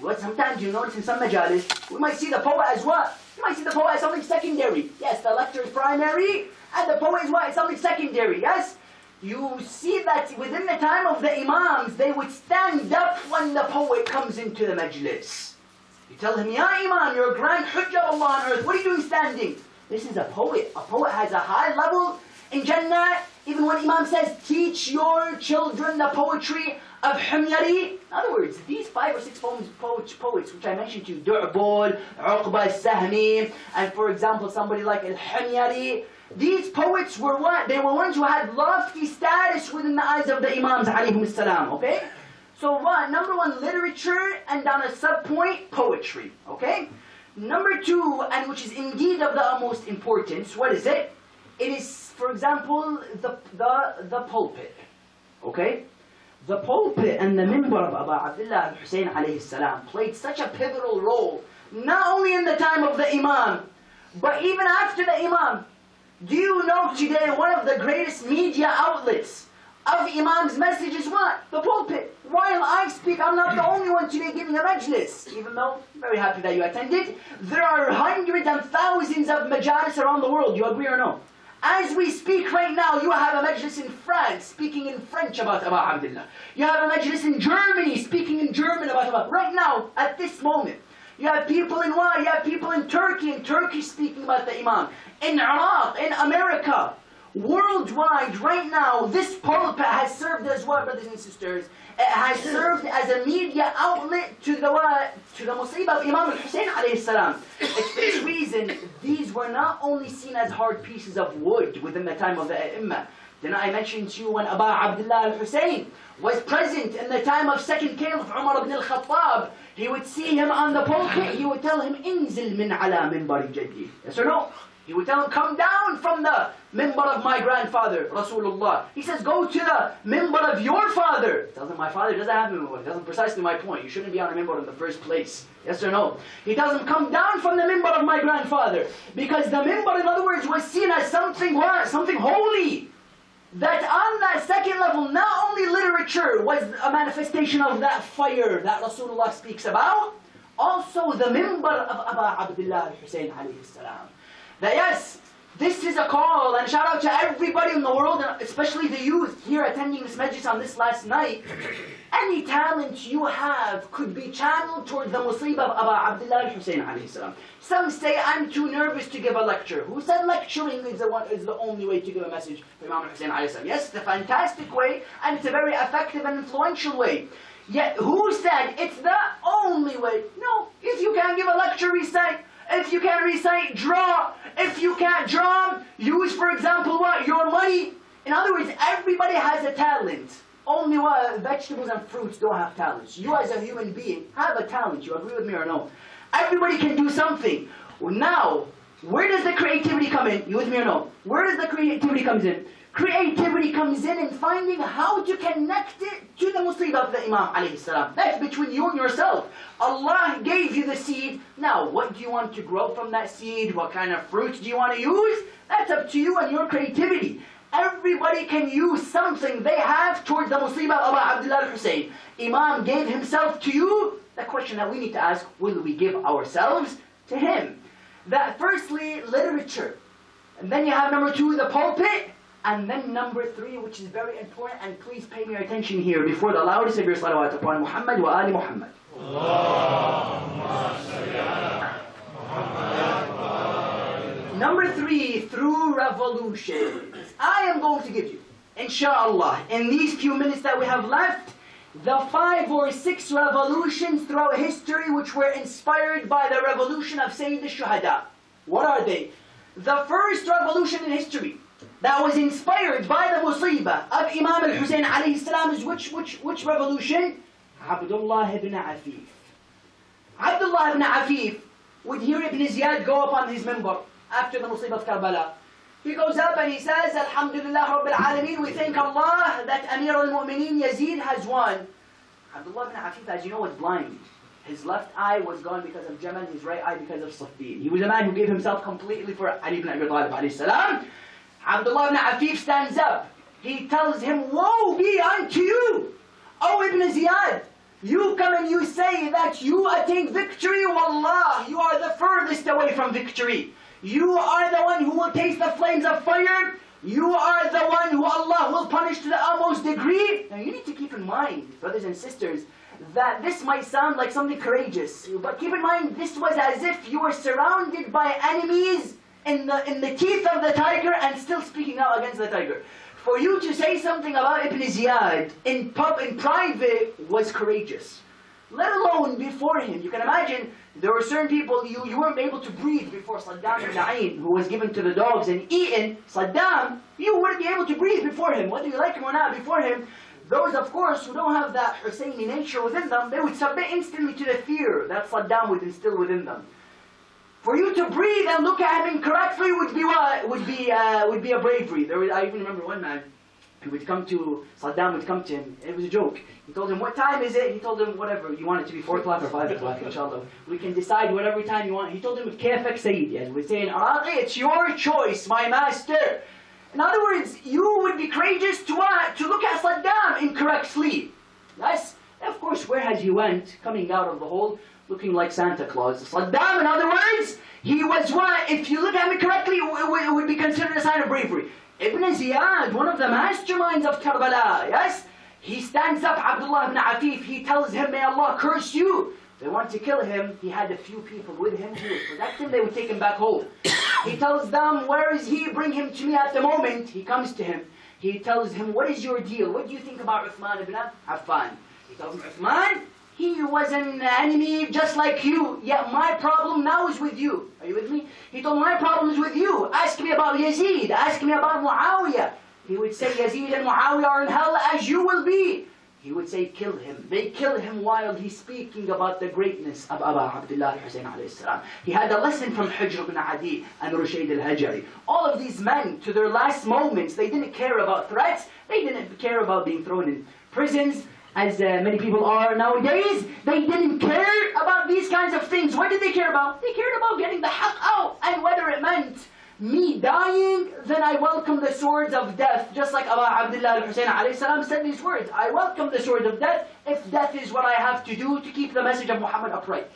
What sometimes you notice in some majalis, we might see the poet as what? You might see the poet as something secondary. Yes, the lecture is primary, and the poet is what? It's something secondary, yes? You see that within the time of the Imams, they would stand up when the poet comes into the majlis. You tell him, Ya Imam, you're a grand hujjah of Allah on earth. What are you doing standing? This is a poet. A poet has a high level in Jannah. Even even when Imam says, teach your children the poetry of Himyari. In other words, these 5 or 6 poets which I mentioned to you, Du'bul, Uqba al-Sahmi, and for example somebody like Al-Himyari, these poets were what? They were ones who had lofty status within the eyes of the Imams alayhim salam, okay? So what? Number 1, literature, and on a sub-point, poetry, okay? Number 2, and which is indeed of the utmost importance, what is it? It is, for example, the pulpit, okay? The pulpit and the minbar of Aba Abdullah al-Hussain alayhi salam played such a pivotal role, not only in the time of the Imam, but even after the Imam. Do you know today one of the greatest media outlets of Imam's message is what? The pulpit. While I speak, I'm not the only one today giving a majlis. Even though, I'm very happy that you attended. There are hundreds and thousands of majalis around the world. You agree or no? As we speak right now, you have a majlis in France speaking in French about Aba Abdullah. You have a majlis in Germany speaking in German about Aba. Right now, at this moment. You have people in what? You have people in Turkey speaking about the Imam. In Iraq, in America. Worldwide, right now, this pulpit has served as what, brothers and sisters? It has served as a media outlet to the what? To the musibah of Imam al-Hussain alayhi salam. It's for this reason, these were not only seen as hard pieces of wood within the time of the A'immah. Then I mentioned to you when Aba Abdullah al-Hussain was present in the time of second caliph Umar ibn al-Khattab, he would see him on the pulpit, he would tell him, Inzil min ala minbari jaddi. Yes or no? He would tell him, come down from the minbar of my grandfather, Rasulullah. He says, go to the minbar of your father. He tells him, my father doesn't have a minbar. He tells him precisely my point. You shouldn't be on a minbar in the first place. Yes or no? He tells him, come down from the minbar of my grandfather. Because the minbar, in other words, was seen as something what? Something holy. That on that second level, not only literature was a manifestation of that fire that Rasulullah speaks about, also the minbar of Aba Abdullah al-Hussain alayhi salam. That yes, this is a call, and shout out to everybody in the world, and especially the youth here attending this majlis on this last night. Any talent you have could be channeled toward the musibah of Aba Abdullah al-Hussain alayhi salam. Some say, I'm too nervous to give a lecture. Who said lecturing is the only way to give a message for Imam al-Hussain alayhi salam? Yes, it's a fantastic way, and it's a very effective and influential way. Yet, who said it's the only way? No, if you can't give a lecture, recite. If you can't recite, draw. If you can't draw, use, for example, what? Your money. In other words, everybody has a talent. Only what? Vegetables and fruits don't have talents. You as a human being have a talent. You agree with me or no? Everybody can do something. Now, where does the creativity come in? You with me or no? Where does the creativity comes in? Creativity comes in finding how to connect it to the musibah of the Imam alayhi salam. That's between you and yourself. Allah gave you the seed. Now, what do you want to grow from that seed? What kind of fruits do you want to use? That's up to you and your creativity. Everybody can use something they have towards the musibah of Aba Abdullah al-Hussain. Imam gave himself to you. The question that we need to ask, will we give ourselves to him? That firstly, literature. And then you have number 2, the pulpit. And then number 3, which is very important, and please pay me your attention here before the loudest of your salawat upon Muhammad wa Ali Muhammad. Number 3, through revolutions. I am going to give you, inshallah, in these few minutes that we have left, the 5 or 6 revolutions throughout history which were inspired by the revolution of Sayyid al-Shuhada. What are they? The first revolution in history that was inspired by the musibah of Imam al-Hussain alayhi salam is which revolution? Abdullah ibn Afif. Abdullah ibn Afif would hear Ibn Ziyad go up on his minbar after the musibah of Karbala. He goes up and he says, Alhamdulillah Rabbil Alameen, we thank Allah that Amir al-Mu'mineen Yazid has won. Abdullah ibn Afif, as you know, was blind. His left eye was gone because of Jamal, his right eye because of Saffin. He was a man who gave himself completely for Ali ibn Abi Talib alayhi salam. Abdullah ibn Afif stands up. He tells him, woe be unto you, O Ibn Ziyad. You come and you say that you attain victory. Wallah, you are the furthest away from victory. You are the one who will taste the flames of fire. You are the one who Allah will punish to the utmost degree. Now you need to keep in mind, brothers and sisters, that this might sound like something courageous. But keep in mind, this was as if you were surrounded by enemies in the teeth of the tiger and still speaking out against the tiger. For you to say something about Ibn Ziyad in private was courageous. Let alone before him. You can imagine there were certain people you weren't able to breathe before Saddam ibn Ain, who was given to the dogs and eaten. Saddam, you wouldn't be able to breathe before him, whether you like him or not. Before him, those of course who don't have that Hussaini nature within them, they would submit instantly to the fear that Saddam would instill within them. For you to breathe and look at him incorrectly would be what? Would be a bravery. I even remember one man. He would come to, Saddam would come to him, it was a joke. He told him, what time is it? He told him, whatever, you want it to be 4 o'clock or 5 o'clock, inshallah. We can decide whatever time you want. He told him, كيفك سيدي, as we say in Iraqi, it's your choice, my master. In other words, you would be courageous to what? To look at Saddam incorrectly. Yes? Of course, where has he went? Coming out of the hole, looking like Santa Claus. Saddam, in other words, he was what? If you look at him correctly, it would be considered a sign of bravery. Ibn Ziyad, one of the masterminds of Karbala, yes? He stands up, Abdullah ibn Afif, he tells him, may Allah curse you. They want to kill him. He had a few people with him who would protect him. They would take him back home. He tells them, where is he? Bring him to me at the moment. He comes to him. He tells him, what is your deal? What do you think about Uthman ibn Affan? He tells him, Uthman, he was an enemy just like you. Yet my problem now is with you. Are you with me? He told my problem is with you. Ask me about Yazid. Ask me about Muawiyah. He would say Yazid and Muawiyah are in hell as you will be. He would say kill him. They kill him while he's speaking about the greatness of Aba Abdullah Hussain alayhi salam. He had a lesson from Hujr ibn Adi and Rushayd al-Hajari. All of these men, to their last moments, they didn't care about threats. They didn't care about being thrown in prisons, as many people are nowadays. They didn't care about these kinds of things. What did they care about? They cared about getting the haqq out. And whether it meant me dying, then I welcome the swords of death. Just like Aba Abdullah al-Hussain alayhi salam said these words. I welcome the swords of death if death is what I have to do to keep the message of Muhammad upright.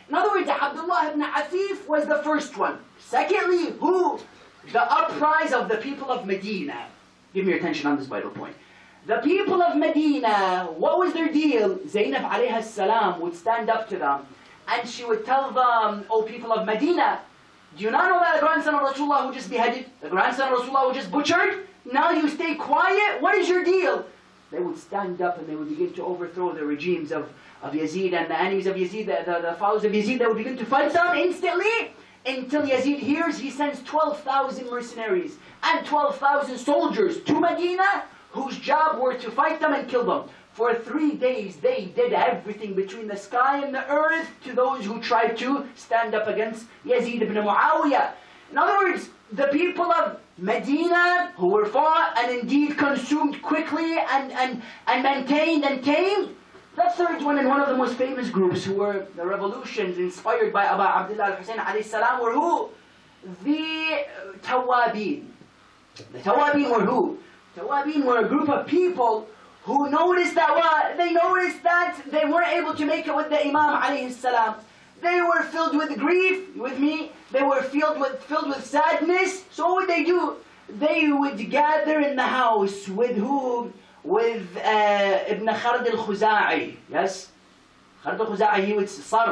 In other words, Abdullah ibn Afif was the first one. Secondly, who? The uprise of the people of Medina. Give me your attention on this vital point. The people of Medina, what was their deal? Zainab alayhi salam would stand up to them and she would tell them, O people of Medina, do you not know that the grandson of Rasulullah who just beheaded? The grandson of Rasulullah who just butchered? Now you stay quiet? What is your deal? They would stand up and they would begin to overthrow the regimes of Yazid and the enemies of Yazid, the followers of Yazid. They would begin to fight them instantly until Yazid hears. He sends 12,000 mercenaries and 12,000 soldiers to Medina, whose job were to fight them and kill them. For 3 days they did everything between the sky and the earth to those who tried to stand up against Yazid ibn Muawiyah. In other words, the people of Medina who were fought and indeed consumed quickly and maintained and tamed. The third one, and one of the most famous groups who were the revolutions inspired by Aba Abdullah al-Hussain alayhi salam were who? The Tawabin. The Tawabin were who? Tawabin were a group of people who noticed that what? They noticed that they weren't able to make it with the Imam alayhi salam. They were filled with grief, you with me? They were filled with sadness. So what would they do? They would gather in the house with who? With Ibn Khard al-Khuza'i. Yes? Khard al-Khuza'i, he would Sard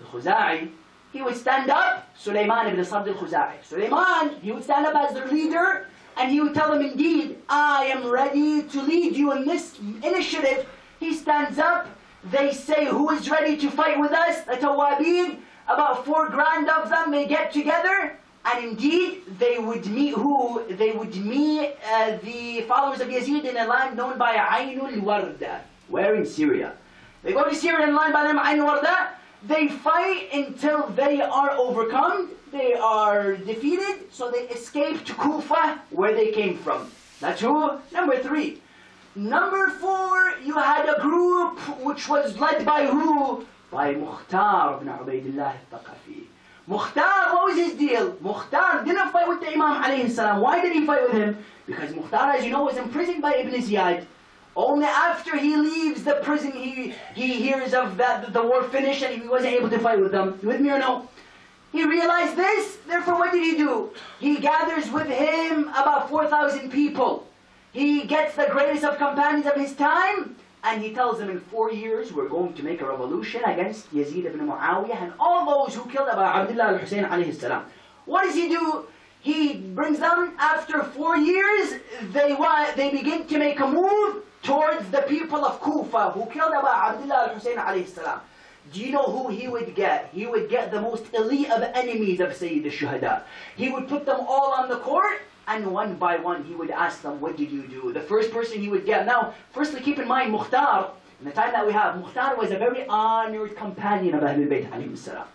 al-Khuza'i. He would stand up, Sulaiman ibn Sard al-Khuza'i. Sulaiman, he would stand up as their leader. And he would tell them, indeed, I am ready to lead you in this initiative. He stands up. They say, who is ready to fight with us? The Tawabin, about 4 grand of them, they get together. And indeed, they would meet who? They would meet the followers of Yazid in a land known by Ainul Warda. Where? In Syria. They go to Syria in a land by them, Ainul Warda. They fight until they are overcome. They are defeated, so they escape to Kufa, where they came from. That's who? Number 3. Number 4, you had a group which was led by who? By Mukhtar ibn Ubaydillah al-Thaqafi. Mukhtar, what was his deal? Mukhtar didn't fight with the Imam alayhi salam. Why did he fight with him? Because Mukhtar, as you know, was imprisoned by Ibn Ziyad. Only after he leaves the prison, he hears of that the war finished and he wasn't able to fight with them. You with me or no? He realized this, therefore what did he do? He gathers with him about 4,000 people. He gets the greatest of companions of his time, and he tells them in 4 years we're going to make a revolution against Yazid ibn Muawiyah and all those who killed Aba Abdullah al-Hussain alayhi salam. What does he do? He brings them, after 4 years, they begin to make a move towards the people of Kufa, who killed Abu Abdullah al-Hussain alayhi salam. Do you know who he would get? He would get the most elite of enemies of Sayyid al-Shuhada. He would put them all on the court, and one by one he would ask them, what did you do? The first person he would get. Now, firstly keep in mind, Mukhtar, in the time that we have, Mukhtar was a very honored companion of Ahlul Bayt alayhi salam.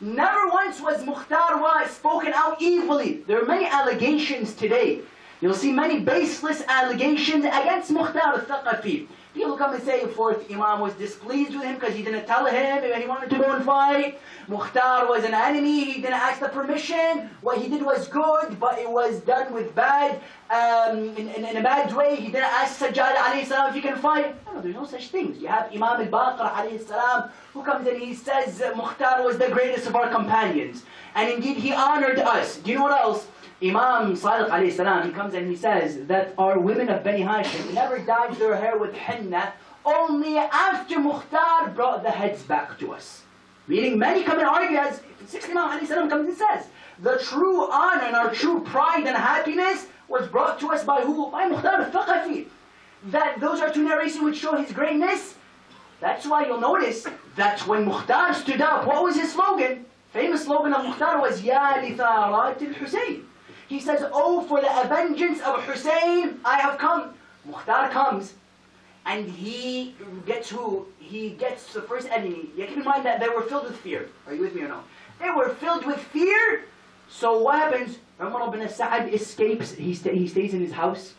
Never once was Mukhtar spoken out evilly. There are many allegations today. You'll see many baseless allegations against Mukhtar al-Thaqafi. People come and say, fourth Imam was displeased with him because he didn't tell him he wanted to go and fight. Mukhtar was an enemy, he didn't ask the permission. What he did was good, but it was done with bad, in a bad way. He didn't ask Sajjad alayhi salam if he can fight. No, there's no such things. You have Imam al-Baqir alayhi salam, who comes and he says, Mukhtar was the greatest of our companions. And indeed he honored us. Do you know what else? Imam Sadiq alayhi salam, he comes and he says that our women of Bani Hashim never dyed their hair with henna only after Mukhtar brought the heads back to us. Meaning many come and argue, as 6th Imam alayhi salam comes and says, the true honor and our true pride and happiness was brought to us by who? By Mukhtar al-Thaqafi. That those are two narrations which show his greatness. That's why you'll notice that when Mukhtar stood up, what was his slogan? Famous slogan of Mukhtar was, Ya li tharat al-Hussain. He says, oh, for the vengeance of Hussain, I have come. Mukhtar comes, and he gets who? He gets the first enemy. You keep in mind that they were filled with fear. Are you with me or no? They were filled with fear. So what happens? Umar ibn Sa'ad escapes. He stays in his house.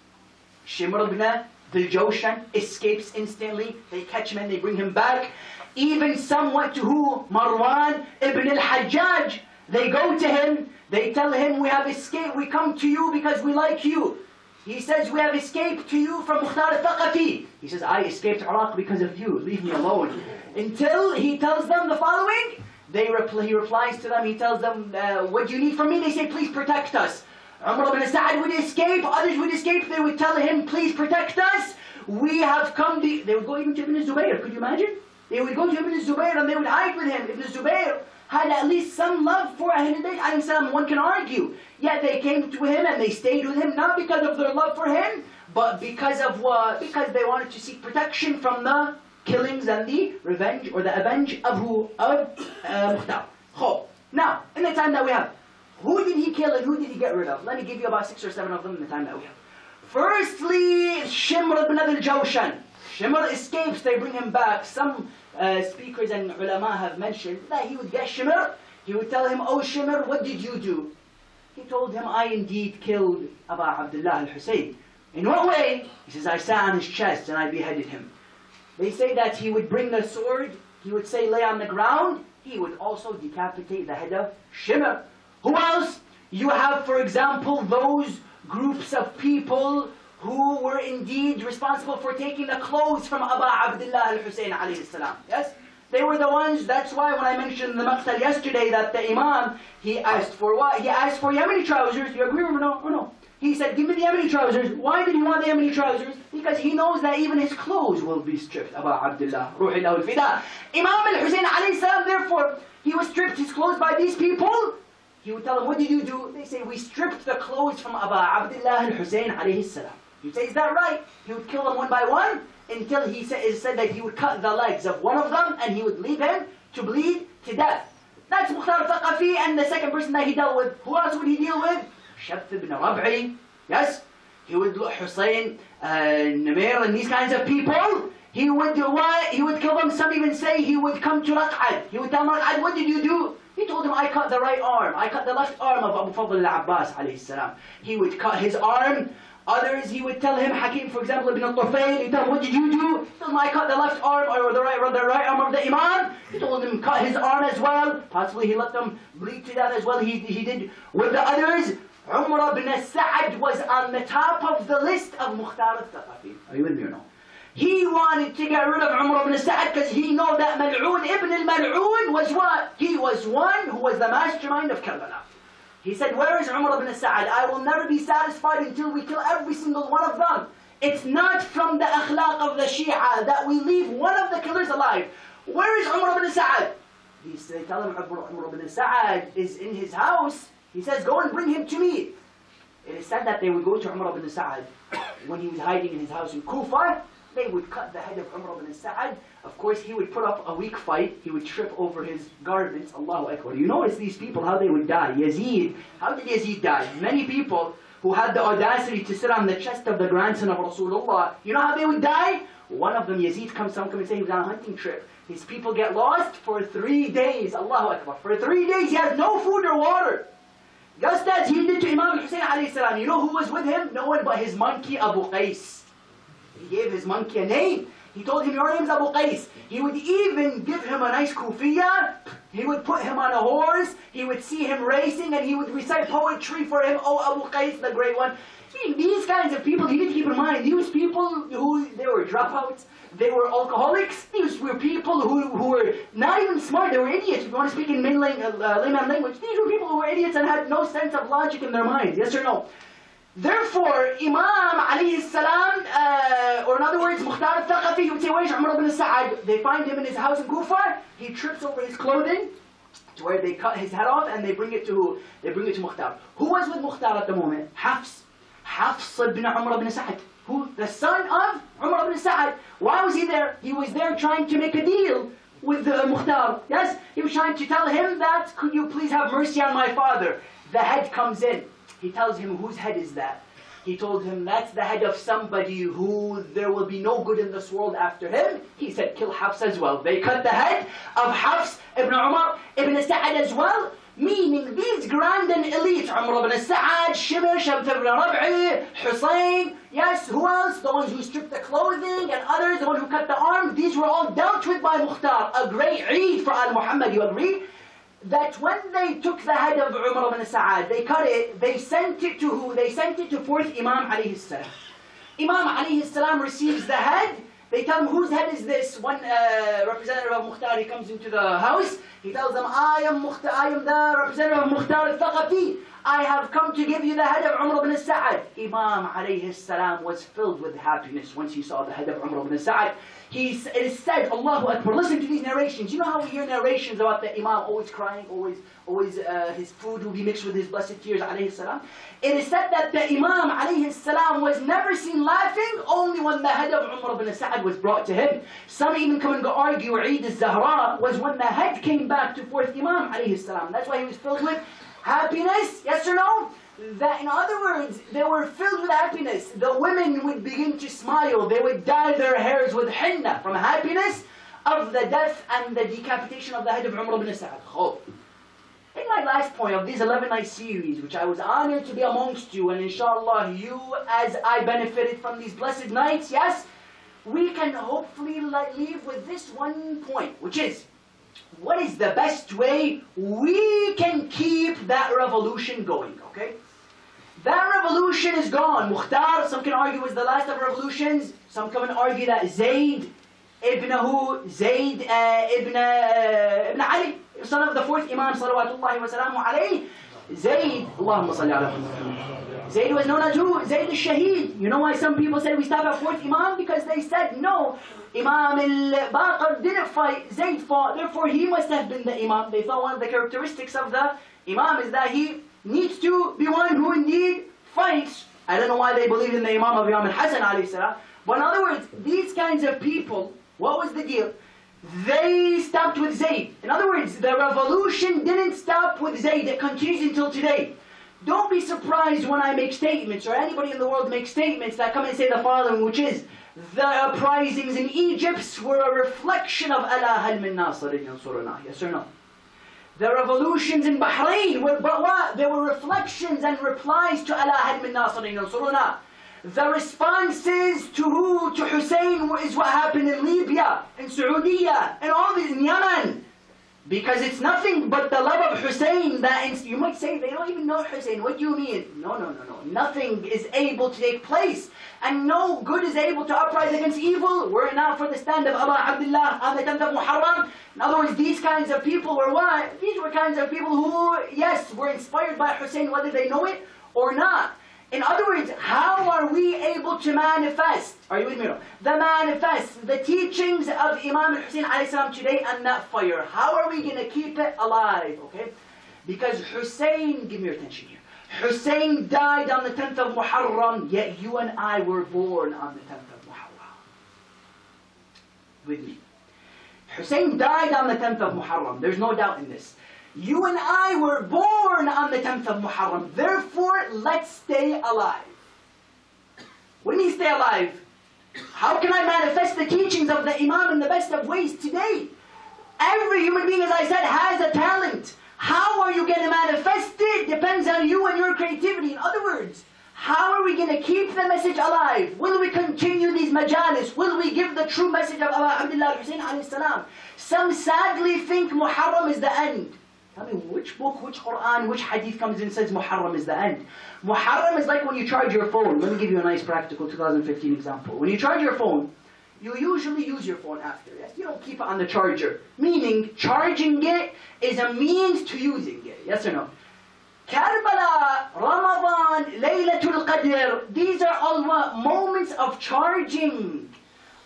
Shimr ibn al-Jawshan escapes instantly. They catch him and they bring him back. Even some went to who? Marwan ibn al-Hajjaj. They go to him. They tell him, we have escaped, we come to you because we like you. He says, we have escaped to you from Mukhtar al-Thaqafi. He says, I escaped Iraq because of you, leave me alone. Until he tells them the following, he replies to them, he tells them, what do you need from me? They say, please protect us. Umar ibn Sa'ad would escape, others would escape, they would tell him, please protect us. We have come, they would go even to Ibn Zubayr, could you imagine? They would go to Ibn Zubayr and they would hide with him. Ibn Zubayr had at least some love for Ahlul Bayt alayhi salam, one can argue. Yet they came to him and they stayed with him, not because of their love for him, but because of what? Because they wanted to seek protection from the killings and the revenge, or the avenge of who? Of Mukhtar. Now, in the time that we have, who did he kill and who did he get rid of? Let me give you about 6 or 7 of them in the time that we have. Firstly, Shimr ibn al-Jawshan. Shimr escapes, they bring him back. Some speakers and ulama have mentioned that he would get Shimr. He would tell him, oh Shimr, what did you do? He told him, I indeed killed Abu Abdullah al-Hussain. In what way? He says, I sat on his chest and I beheaded him. They say that he would bring the sword, he would say, lay on the ground. He would also decapitate the head of Shimr. Who else? You have, for example, those groups of people who were indeed responsible for taking the clothes from Abu Abdullah al-Hussain alayhi salam. Yes? They were the ones, that's why when I mentioned the maqtal yesterday that the Imam, he asked for what? He asked for Yemeni trousers. You agree or no? He said, give me the Yemeni trousers. Why did he want the Yemeni trousers? Because he knows that even his clothes will be stripped. Abu Abdullah, Ruhi lahu al-fida. Imam al-Hussain alayhi salam, therefore, he was stripped his clothes by these people. He would tell them, what did you do? They say, we stripped the clothes from Abu Abdullah al-Hussain alayhi salam. You say, is that right? He would kill them one by one until he said that he would cut the legs of one of them and he would leave him to bleed to death. That's Mukhtar al-Thaqafi. And the second person that he dealt with, who else would he deal with? Shabt ibn Rab'i. Yes? He would look Hussain, Namir and these kinds of people. He would do what? He would kill them. Some even say he would come to Raq'ad. He would tell Raq'ad, what did you do? He told him, I cut the right arm. I cut the left arm of Abu Fadl al-Abbas alayhi salam. He would cut his arm. Others, he would tell him, Hakim, for example, ibn al-Tufayl, he'd tell him, what did you do? He told him, I cut the left arm, or the right arm of the Imam. He told him, cut his arm as well. Possibly he let them bleed to death as well. He did with the others. Umar ibn Sa'ad was on the top of the list of Mukhtar al-Thaqafi. Are you with me or no? He wanted to get rid of Umar ibn Sa'ad because he knew that Mal'oon ibn al-Mal'oon was what? He was one who was the mastermind of Karbala. He said, where is Umar ibn Sa'ad? I will never be satisfied until we kill every single one of them. It's not from the akhlaq of the Shia that we leave one of the killers alive. Where is Umar ibn Sa'ad? They tell him Umar ibn Sa'ad is in his house He says, go and bring him to me. It is said that they would go to Umar ibn Sa'ad when he was hiding in his house in Kufa. They would cut the head of Umar ibn Sa'ad. Of course, he would put up a weak fight. He would trip over his garments. Allahu Akbar. You notice these people, how they would die. Yazid, how did Yazid die? Many people who had the audacity to sit on the chest of the grandson of Rasulullah, you know how they would die? One of them, Yazid, some come and say he was on a hunting trip. His people get lost for 3 days. Allahu Akbar. For 3 days, he has no food or water. Just as he did to Imam Hussain alayhi salam. You know who was with him? No one but his monkey Abu Qais. He gave his monkey a name. He told him, your name's Abu Qais. He would even give him a nice kufiya. He would put him on a horse. He would see him racing and he would recite poetry for him. Oh, Abu Qais, the great one. See, these kinds of people, you need to keep in mind, these people they were dropouts. They were alcoholics. These were people who were not even smart. They were idiots. If you want to speak in layman language, these were people who were idiots and had no sense of logic in their minds. Yes or no? Therefore, Imam alayhi salam, or in other words, Mukhtar al-Thaqafi, he would say, where's Umar ibn Sa'ad? They find him in his house in Kufa. He trips over his clothing to where they cut his head off and they bring it to who? They bring it to Mukhtar. Who was with Mukhtar at the moment? Hafs ibn Umar ibn Sa'ad. Who? The son of Umar ibn Sa'ad. Why was he there? He was there trying to make a deal with Mukhtar. Yes? He was trying to tell him that, could you please have mercy on my father? The head comes in. He tells him, whose head is that? He told him, that's the head of somebody who there will be no good in this world after him. He said, kill Hafs as well. They cut the head of Hafs ibn Umar ibn Sa'ad as well. Meaning these grand and elite, Umar ibn Sa'ad, Shimr, Shamth ibn Rab'i, Hussain, yes, who else? The ones who stripped the clothing and others, the ones who cut the arm. These were all dealt with by Mukhtar. A great Eid for Al-Muhammad, you agree? That when they took the head of Umar ibn Sa'ad, they cut it, they sent it to who? They sent it to fourth Imam alayhi salam. Imam alayhi salam receives the head. They tell him, whose head is this? One representative of Mukhtar, he comes into the house. He tells them, I am the representative of Mukhtar al-Thaqafi. I have come to give you the head of Umar ibn Sa'ad. Imam alayhi salam was filled with happiness once he saw the head of Umar ibn Sa'ad. It is said, Allahu Akbar, listen to these narrations. You know how we hear narrations about the Imam always crying, always his food will be mixed with his blessed tears, alayhi salam. It is said that the Imam alayhi salam was never seen laughing only when the head of Umar ibn Sa'ad was brought to him. Some even come and go argue Eid al-Zahra was when the head came back to fourth Imam alayhi salam. That's why he was filled with happiness, yes or no? That, in other words, they were filled with happiness. The women would begin to smile. They would dye their hairs with henna from happiness of the death and the decapitation of the head of Umar ibn Sa'ad. In my last point of this 11-night series, which I was honored to be amongst you, and inshallah you, as I benefited from these blessed nights, yes, we can hopefully leave with this one point, which is, what is the best way we can keep that revolution going, okay? That revolution is gone. Mukhtar, some can argue, was the last of revolutions. Some come and argue that Zayd ibn Ali, son of the fourth Imam, salawatullahi wa salamu alayhi. Zayd, Allahumma salli ala Muhammad. Zayd was known as who? Zayd al-Shaheed. You know why some people said we stop at fourth Imam? Because they said, no, Imam al-Baqir didn't fight, Zayd fought, therefore he must have been the Imam. They thought one of the characteristics of the Imam is that he needs to be one who indeed fights. I don't know why they believe in the Imam of Imam al-Hasan alayhi salam. But in other words, these kinds of people, what was the deal? They stopped with Zayd. In other words, the revolution didn't stop with Zayd. It continues until today. Don't be surprised when I make statements, or anybody in the world makes statements that come and say the following, which is, the uprisings in Egypt were a reflection of Allah hal min nasirin yansuruna. Yes or no? The revolutions in Bahrain were, but what? They were reflections and replies to Allah hal min nasirin yansuruna. The responses to who? To Hussain is what happened in Libya, in Saudi, and all these, in Yemen. Because it's nothing but the love of Hussain that, you might say, they don't even know Hussain. What do you mean? No. Nothing is able to take place. And no good is able to uprise against evil. Were it not for the stand of Aba Abdullah on the 10th of Muharram. In other words, these kinds of people were what? These were kinds of people who, yes, were inspired by Hussain, whether they know it or not. In other words, how are we able to manifest, are you with me? The teachings of Imam Hussain alayhi salam today and that fire? How are we going to keep it alive? Okay? Because Hussain, give me your attention here. Hussain died on the 10th of Muharram, yet you and I were born on the 10th of Muharram. With me. Hussain died on the 10th of Muharram. There's no doubt in this. You and I were born on the 10th of Muharram. Therefore, let's stay alive. What do you mean stay alive? How can I manifest the teachings of the Imam in the best of ways today? Every human being, as I said, has a talent. How are you going to manifest it? Depends on you and your creativity. In other words, how are we going to keep the message alive? Will we continue these majalis? Will we give the true message of Abdullah Hussain alayhi salam? Some sadly think Muharram is the end. Tell me which book, which Quran, which hadith comes in and says Muharram is the end. Muharram is like when you charge your phone. Let me give you a nice practical 2015 example. When you charge your phone, you usually use your phone after. Yes? You don't keep it on the charger. Meaning, charging it is a means to using it. Yes or no? Karbala, Ramadan, Laylatul Qadr, these are all moments of charging.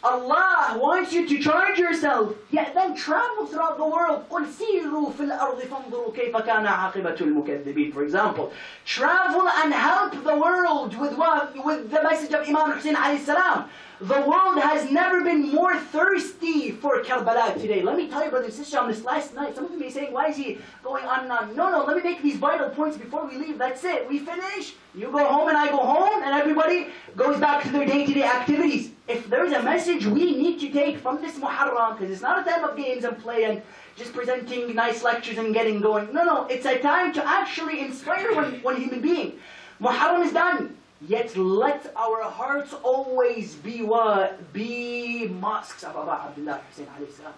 Allah wants you to charge yourself. Yeah, then travel throughout the world. قُلْ سِيرُوا فِي الْأَرْضِ فَانْظُرُوا كَيْفَ كَانَ عَاقِبَةُ الْمُكَذِّبِينَ. For example, travel and help the world with what? With the message of Imam Hussain alayhi salam. The world has never been more thirsty for Karbala today. Let me tell you, brothers and sisters, on this last night, some of you may be saying, why is he going on and on? No, let me make these vital points before we leave. That's it. We finish, you go home and I go home, and everybody goes back to their day-to-day activities. If there's a message we need to take from this Muharram, because it's not a time of games and play and just presenting nice lectures and getting going. No, it's a time to actually inspire one human being. Muharram is done. Yet let our hearts always be what? Be mosques of Abdullah Hussain alayhi salam.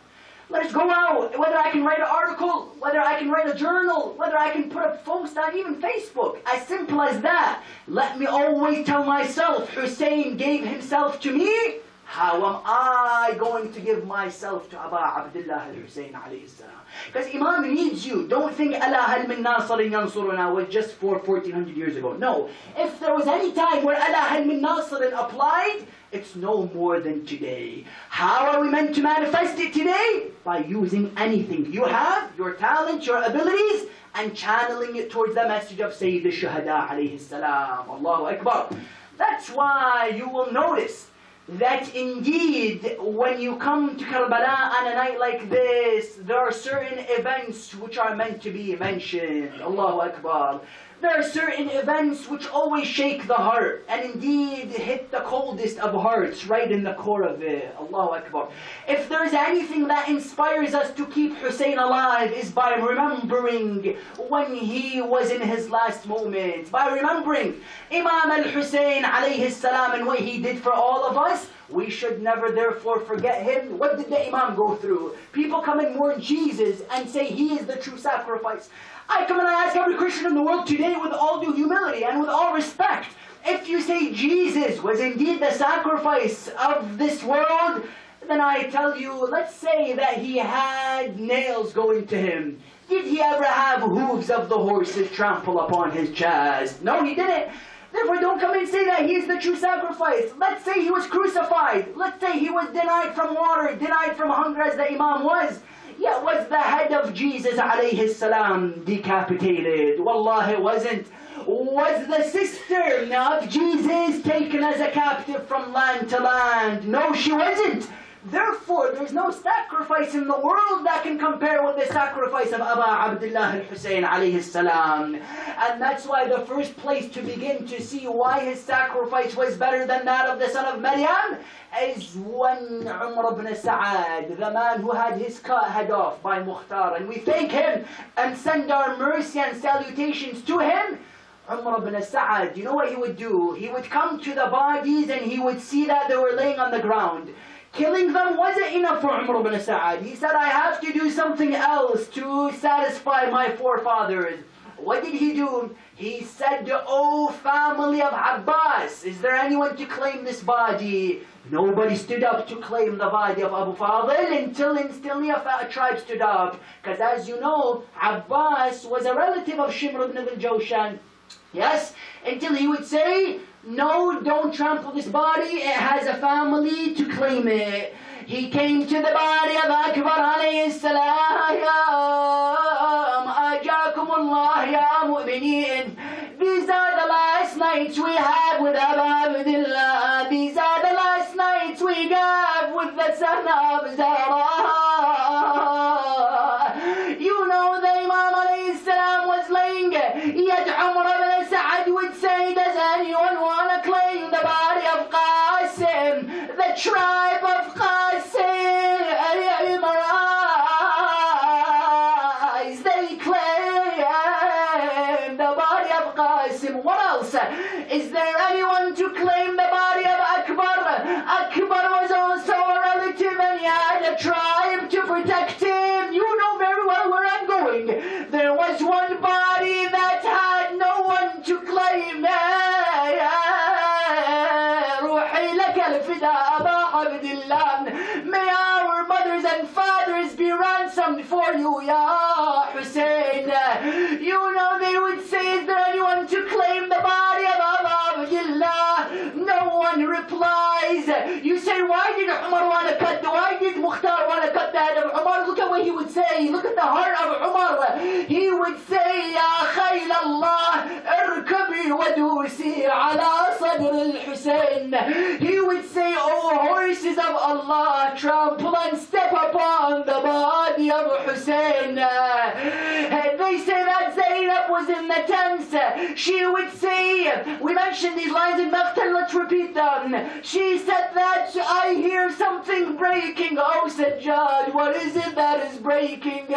Let us go out, whether I can write an article, whether I can write a journal, whether I can put a post on even Facebook. As simple as that. Let me always tell myself, Hussain gave himself to me. How am I going to give myself to Abdullah al-Hussain alayhi salam? Because Imam needs you. Don't think Allah hal min nasirin yansuruna was just for 1400 years ago. No. If there was any time where Allah hal min nasirin applied, it's no more than today. How are we meant to manifest it today? By using anything you have, your talent, your abilities, and channeling it towards the message of Sayyid al-Shuhada alayhi salam. Allahu Akbar. That's why you will notice that indeed, when you come to Karbala on a night like this, there are certain events which are meant to be mentioned. Allahu Akbar. There are certain events which always shake the heart and indeed hit the coldest of hearts right in the core of it. Allahu Akbar. If there's anything that inspires us to keep Hussain alive is by remembering when he was in his last moments, by remembering Imam al-Hussain alayhi salam and what he did for all of us. We should never therefore forget him. What did the Imam go through? People come and mourn Jesus and say he is the true sacrifice. I come and I ask every Christian in the world today with all due humility and with all respect, if you say Jesus was indeed the sacrifice of this world, then I tell you, let's say that he had nails going to him. Did he ever have hooves of the horses trample upon his chest? No, he didn't. Therefore, don't come and say that he is the true sacrifice. Let's say he was crucified. Let's say he was denied from water, denied from hunger as the Imam was. Yet was the head of Jesus alayhi salam decapitated? Wallah, it wasn't. Was the sister of Jesus taken as a captive from land to land? No, she wasn't. Therefore, there's no sacrifice in the world that can compare with the sacrifice of Abdullah al-Hussain alayhi salam. And that's why the first place to begin to see why his sacrifice was better than that of the son of Maryam is when Umar ibn Sa'ad, the man who had his head off by Mukhtar, and we thank him and send our mercy and salutations to him. Umar ibn Sa'ad, you know what he would do? He would come to the bodies and he would see that they were laying on the ground. Killing them wasn't enough for Umar ibn Sa'ad. He said, I have to do something else to satisfy my forefathers. What did he do? He said, O family of Abbas, is there anyone to claim this body? Nobody stood up to claim the body of Abu Fadl until instantly a tribe stood up. Because as you know, Abbas was a relative of Shimr ibn al-Jawshan. Yes, until he would say, no, don't trample this body, it has a family to claim it. He came to the body of Akbar alayhi salam, أجاكم Allah, ya mu'mineen. These are the last nights we have with Abu Abdullah. These are the last nights we have with the son of Zahra. You know the Imam alayhi salam was laying, yet Umar ibn Sa'ad would say, does anyone want to claim the body of Qasim, the tribe of Qasim? They claim the body of Qasim. What else? Is there anyone to claim the body of Akbar? Akbar was also a relative and he had a tribe to protect him. You know very well where I'm going. There was one body that had no one to claim. May our mothers and fathers be ransomed for you, Ya Hussain. You know they would say, is there anyone to claim the body of Abu Abdullah? No one replies. You say, why did Umar want to cut? Why did Mukhtar want to cut the head of Umar? Look at what he would say. Look at the heart of Umar. He would say, Ya khayl Allah, irkabi wa dusi ala sadr al-Hussain. He would say, oh horses of Allah, trample and step upon the body of Hussain. They say that Zainab was in the tents. She would say, we mentioned these lines in Maqtal, let's repeat them. She said that I hear something breaking. Oh Sajjad, what is it that is breaking?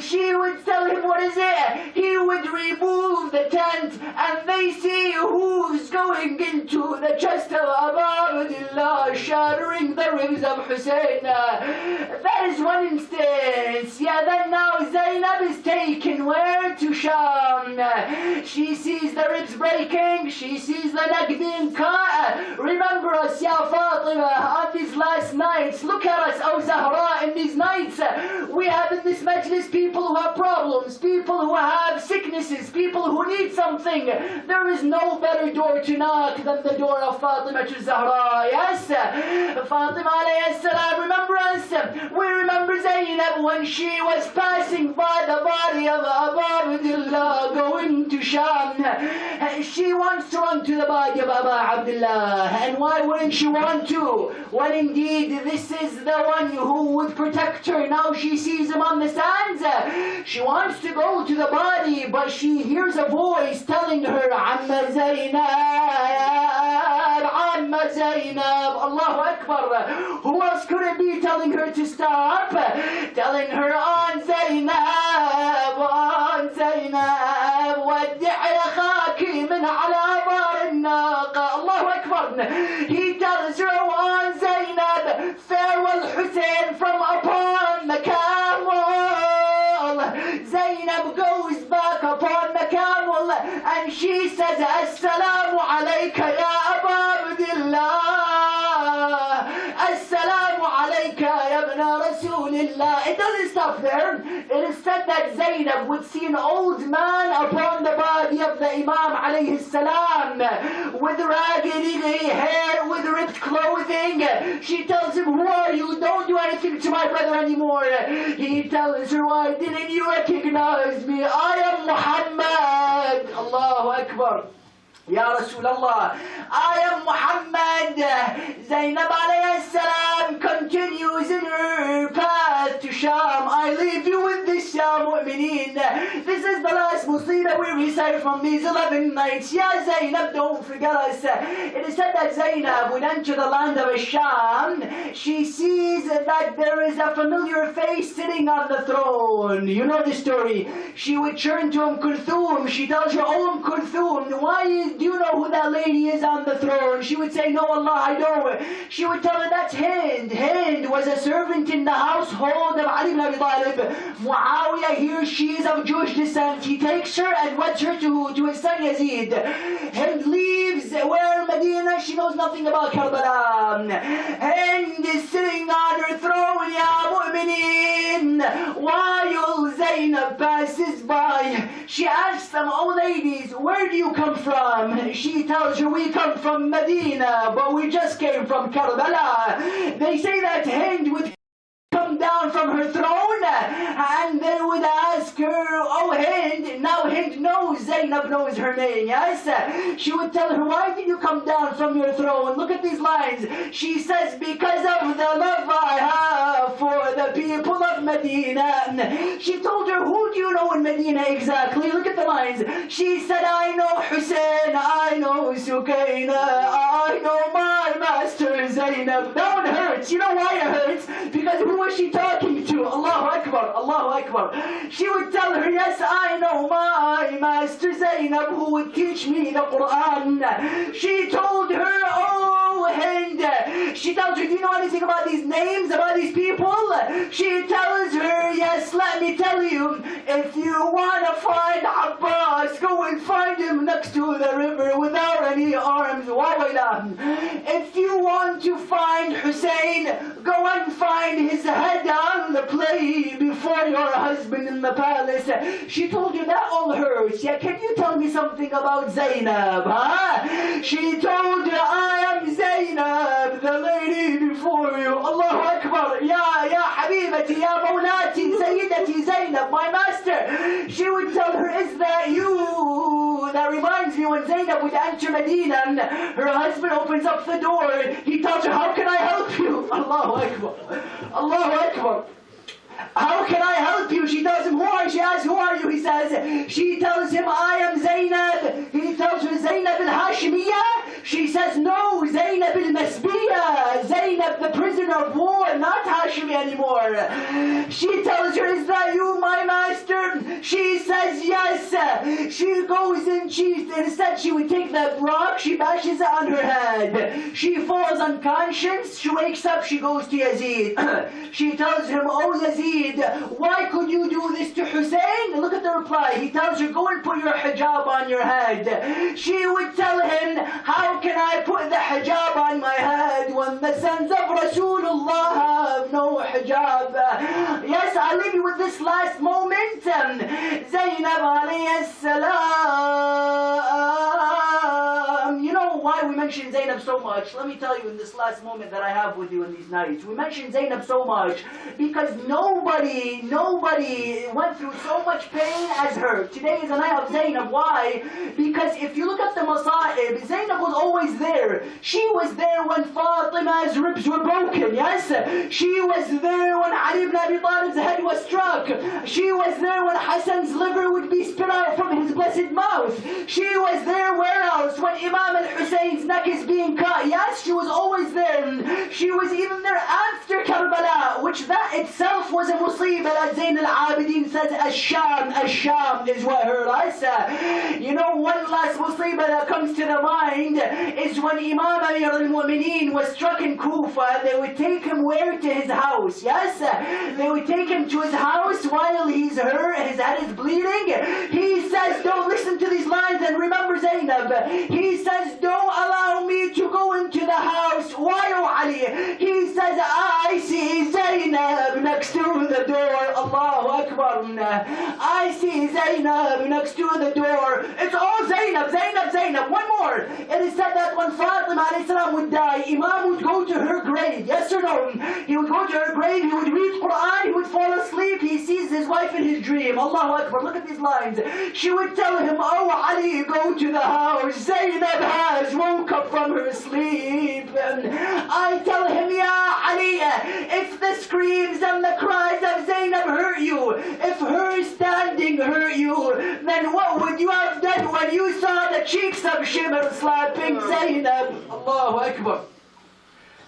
She would tell him, what is it? He would remove the tent and they see who's going into the chest of Abu Abdullah, shattering the ribs of Hussain. That is one instance. Yeah, then now Zainab is taken where? To Sham. She sees the ribs breaking, she sees the neck being cut. Remember us, Ya Fatima, on these last nights. Look at us, O Zahra, in these nights. We have in this majlis people who have problems, people who have sicknesses, people who need something. There is no better door to knock than the door of Fatima to Zahra. Yes, Fatima alayhi salam, remember us. We remember Zainab when she was passing by the body of Abu Abdullah going to Sham. She wants to run to the body of Abu Abdullah. And why wouldn't she want to? Well, indeed, this is the one who would protect her. Now she sees him on the sands. She wants to go to the body, but she hears a voice telling her, Amma Zainab, Amma Zainab, Allahu Akbar. Who else could it be telling her to stop? Telling her, on Zainab, on Zainab, ودعي أخاك من على بار الناقة. Allahu Akbar. He tells her, on Zainab, farewell Hussein from upon the camel. Zainab goes back upon the camel and she says, Assalamu alayka ya Abu Abdullah. Assalamu alayka ya ibn Rasulillah. It doesn't stop there. It is said that Zainab would see an old man upon the body of the Imam alayhi salam with raggedy hair, with ripped clothing. She tells him, who are you? Don't do anything to my brother anymore. He tells her, why didn't you recognize me? I am Muhammad. Allahu Akbar. Ya Rasulallah, I am Muhammad. Zainab alayhi salam continues in her path to Sham. I leave you with this, Ya Mu'mineen. This is the last musibah we recite from these 11 nights. Ya Zainab, don't forget us. It is said that Zainab would enter the land of Sham. She sees that there is a familiar face sitting on the throne. You know the story. She would turn to Kulthum. She tells her, oh Kulthum, do you know who that lady is on the throne? She would say, no Allah, I don't. She would tell her, that's Hind. Hind was a servant in the household of Ali ibn Abi Talib. Muawiyah here, she is of Jewish descent. He takes her and weds her to his son Yazid. Hind leaves where? Medina. She knows nothing about Karbala. Hind is sitting on her throne, Ya Mu'mineen, while Zainab passes by. She asks them, oh ladies, where do you come from? She tells her, we come from Medina, but we just came from Karbala. They say that Hind would come down from her throne, and they would ask her, oh Hind, now Hind knows, Zainab knows her name, yes? She would tell her, why did you come down from your throne? Look at these lines. She says, because of the love I have for the people of Medina. She told her, who do you know in Medina exactly? Look at the lines. She said, I know Hussain, I know Sukaina, I know my master Zainab. That one hurts. You know why it hurts? Because who was she talking to? Allahu Akbar, Allahu Akbar. She would tell her, yes, I know my master Zainab who would teach me the Quran. She told her, oh Hind, she tells her, do you know anything about these names, about these people? She tells her, yes, let me tell you, if you want to find Abbas, go and find him next to the river without any arms. If you want to find Hussain, go and find his head on the plate before your husband in the palace. She told you that all hurts. Yeah, can you tell me something about Zainab, huh? She told her, I am Zainab, the lady before you. Allahu Akbar. Ya Habibati, Ya Mawlati, Sayyidati Zainab, my master. She would tell her, is that you? That reminds me when Zainab would enter Medina and her husband opens up the door. He tells her, how can I help you? Allahu Akbar. Allahu Akbar. How can I help you? She tells him, who are you? She asks, who are you? He says, she tells him, I am Zainab. He tells her, Zainab al-Hashimiyah? She says, no, Zainab al-Masbiyah. Zainab, the prisoner of war, not Hashimi anymore. She tells her, is that you, my master? She says, yes. She goes and instead she would take that rock, she bashes it on her head. She falls unconscious, she wakes up, she goes to Yazid. She tells him, oh Yazid, why could you do this to Hussain? Look at the reply. He tells her, go and put your hijab on your head. She would tell him, how can I put the hijab on my head when the sons of Rasulullah have no hijab? Yes, I'll leave you with this last moment. Zainab alayhi salam. You know why we mention Zainab so much? Let me tell you in this last moment that I have with you in these nights. We mention Zainab so much because nobody went through so much pain as her. Today is a night of Zainab. Why? Because if you look at the Masa'ib, Zainab was always there. She was there when Fatima's ribs were broken, yes? She was there when Ali ibn Abi Talib's head was struck. She was there when Hassan's liver would be spit out from his blessed mouth. She was there where else? When Imam al-Hussein's neck is being cut. Yes, she was always there. She was even there after Karbala, which that itself was a musibah, as Zayn al-Abidin says, Ash-Sham is what her us. You know, one last musibah that comes to the mind is when Imam Amir al-Mu'mineen was struck in Kufa, they would take him where? To his house, yes? They would take him to his house while he's hurt, his head is bleeding. He says, don't listen to these lines and remember Zainab. He says, don't allow me to go into the house. Why, oh Ali? He says, I see Zainab next to the door. Allahu Akbar. I see Zainab next to the door. It's all Zainab, Zainab, Zainab. One more. It is said that when Fatima alayhi salam would die, Imam would go to her grave. Yes or no? He would go to her grave, he would read Quran, he would fall asleep, he sees his wife in his dream. Allahu Akbar. Look at these lines. She would tell him, oh Ali, go to the house. Zainab has woke up from her sleep. I tell him, Ya Ali, if the screams and the cries of Zainab hurt you, if her standing hurt you, then what would you have done when you saw the cheeks of Shimr slapping Zainab? Allahu Akbar.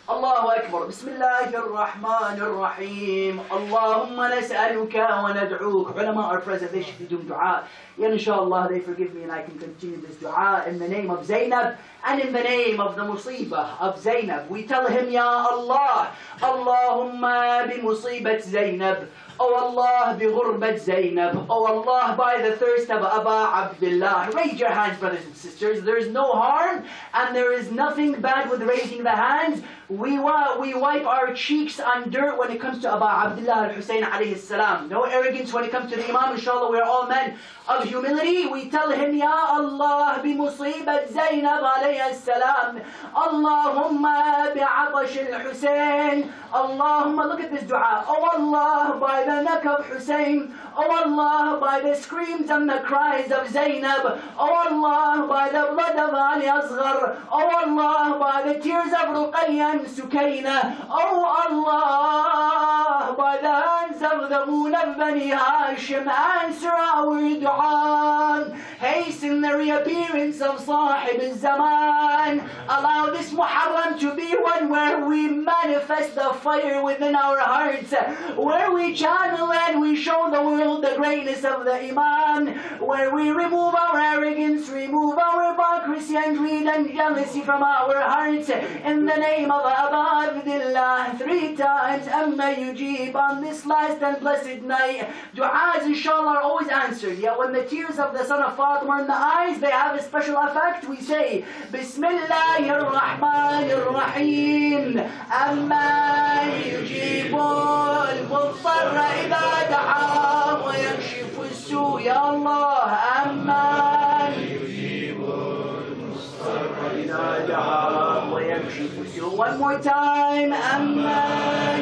الله أكبر بسم الله الرحمن الرحيم اللهم نسألك وندعوك. Ulama are present, they should be doing dua. And inshallah they forgive me and I can continue this dua in the name of Zainab and in the name of the musibah of Zainab. We tell him, Ya Allah, Allahumma bi musibat Zainab Oh Allah, بغربة Zainab. Oh Allah, by the thirst of Aba Abdullah. Raise your hands, brothers and sisters. There is no harm and there is nothing bad with raising the hands. We wipe our cheeks on dirt when it comes to Aba Abdullah al-Hussain alayhi salam. No arrogance when it comes to the Imam. Inshallah, we are all men of humility. We tell him, Ya Allah, بمصيبة Zainab alayhi salam. Allahumma bi'atash al-Hussain. Allahumma, look at this dua. Oh Allah, by the neck of Hussain. Oh Allah, by the screams and the cries of Zainab. Oh Allah, by the blood of Ali Asghar. Oh Allah, by the tears of Ruqayya and Sukaina. Oh Allah, by the hands of the moon of Bani Hashim, answer our dua. Hasten the reappearance of Sahib al-Zaman. Allow this Muharram to be one where we manifest the fire within our hearts, where we channel and we show the world the greatness of the Imam, where we remove our arrogance, remove our hypocrisy and greed and jealousy from our hearts. In the name of Aba Abdullah, 3 times, Amma Yujib, on this last and blessed night. Du'as, inshallah, are always answered. Yet when the tears of the son of Fatima are in the eyes, they have a special effect. We say, Bismillahir Rahmanir Rahim. Amma yujibu al-mudtarra idha da'a wa yakshifu as-su'. Ya Allah, Amma yujibu al-mudtarra idha da'a wa yakshifu as-su'. One more time. Amma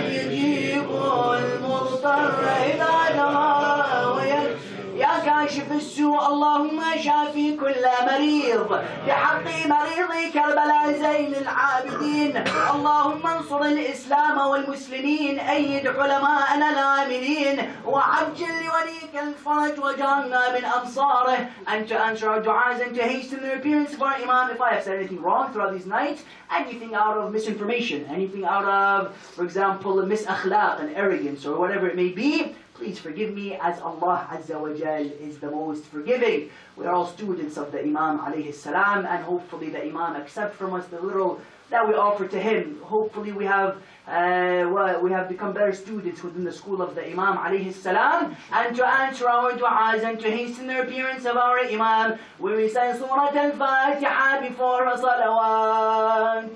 yujibu al-mudtarra idha da'a wa yakshifu. يا كاشف السوء اللهم شافي كل مريض بحق مريض كربلاء زين العابدين. اللهم انصر الإسلام والمسلمين. أيد علماءنا العاملين وعجل لوليك الفرج وجعلنا من أنصاره. And to answer our du'as and to hasten the appearance of our Imam. If I have said anything wrong throughout these nights, anything out of misinformation, anything out of, for example, misakhlaq and arrogance or whatever it may be, please forgive me, as Allah Azza wa Jal is the most forgiving. We are all students of the Imam alayhi salam, and hopefully the Imam accepts from us the little that we offer to him. Hopefully we have become better students within the school of the Imam alayhi salam. And to answer our du'as and to hasten the appearance of our Imam, we recite Surah Al-Fatiha before a salawat.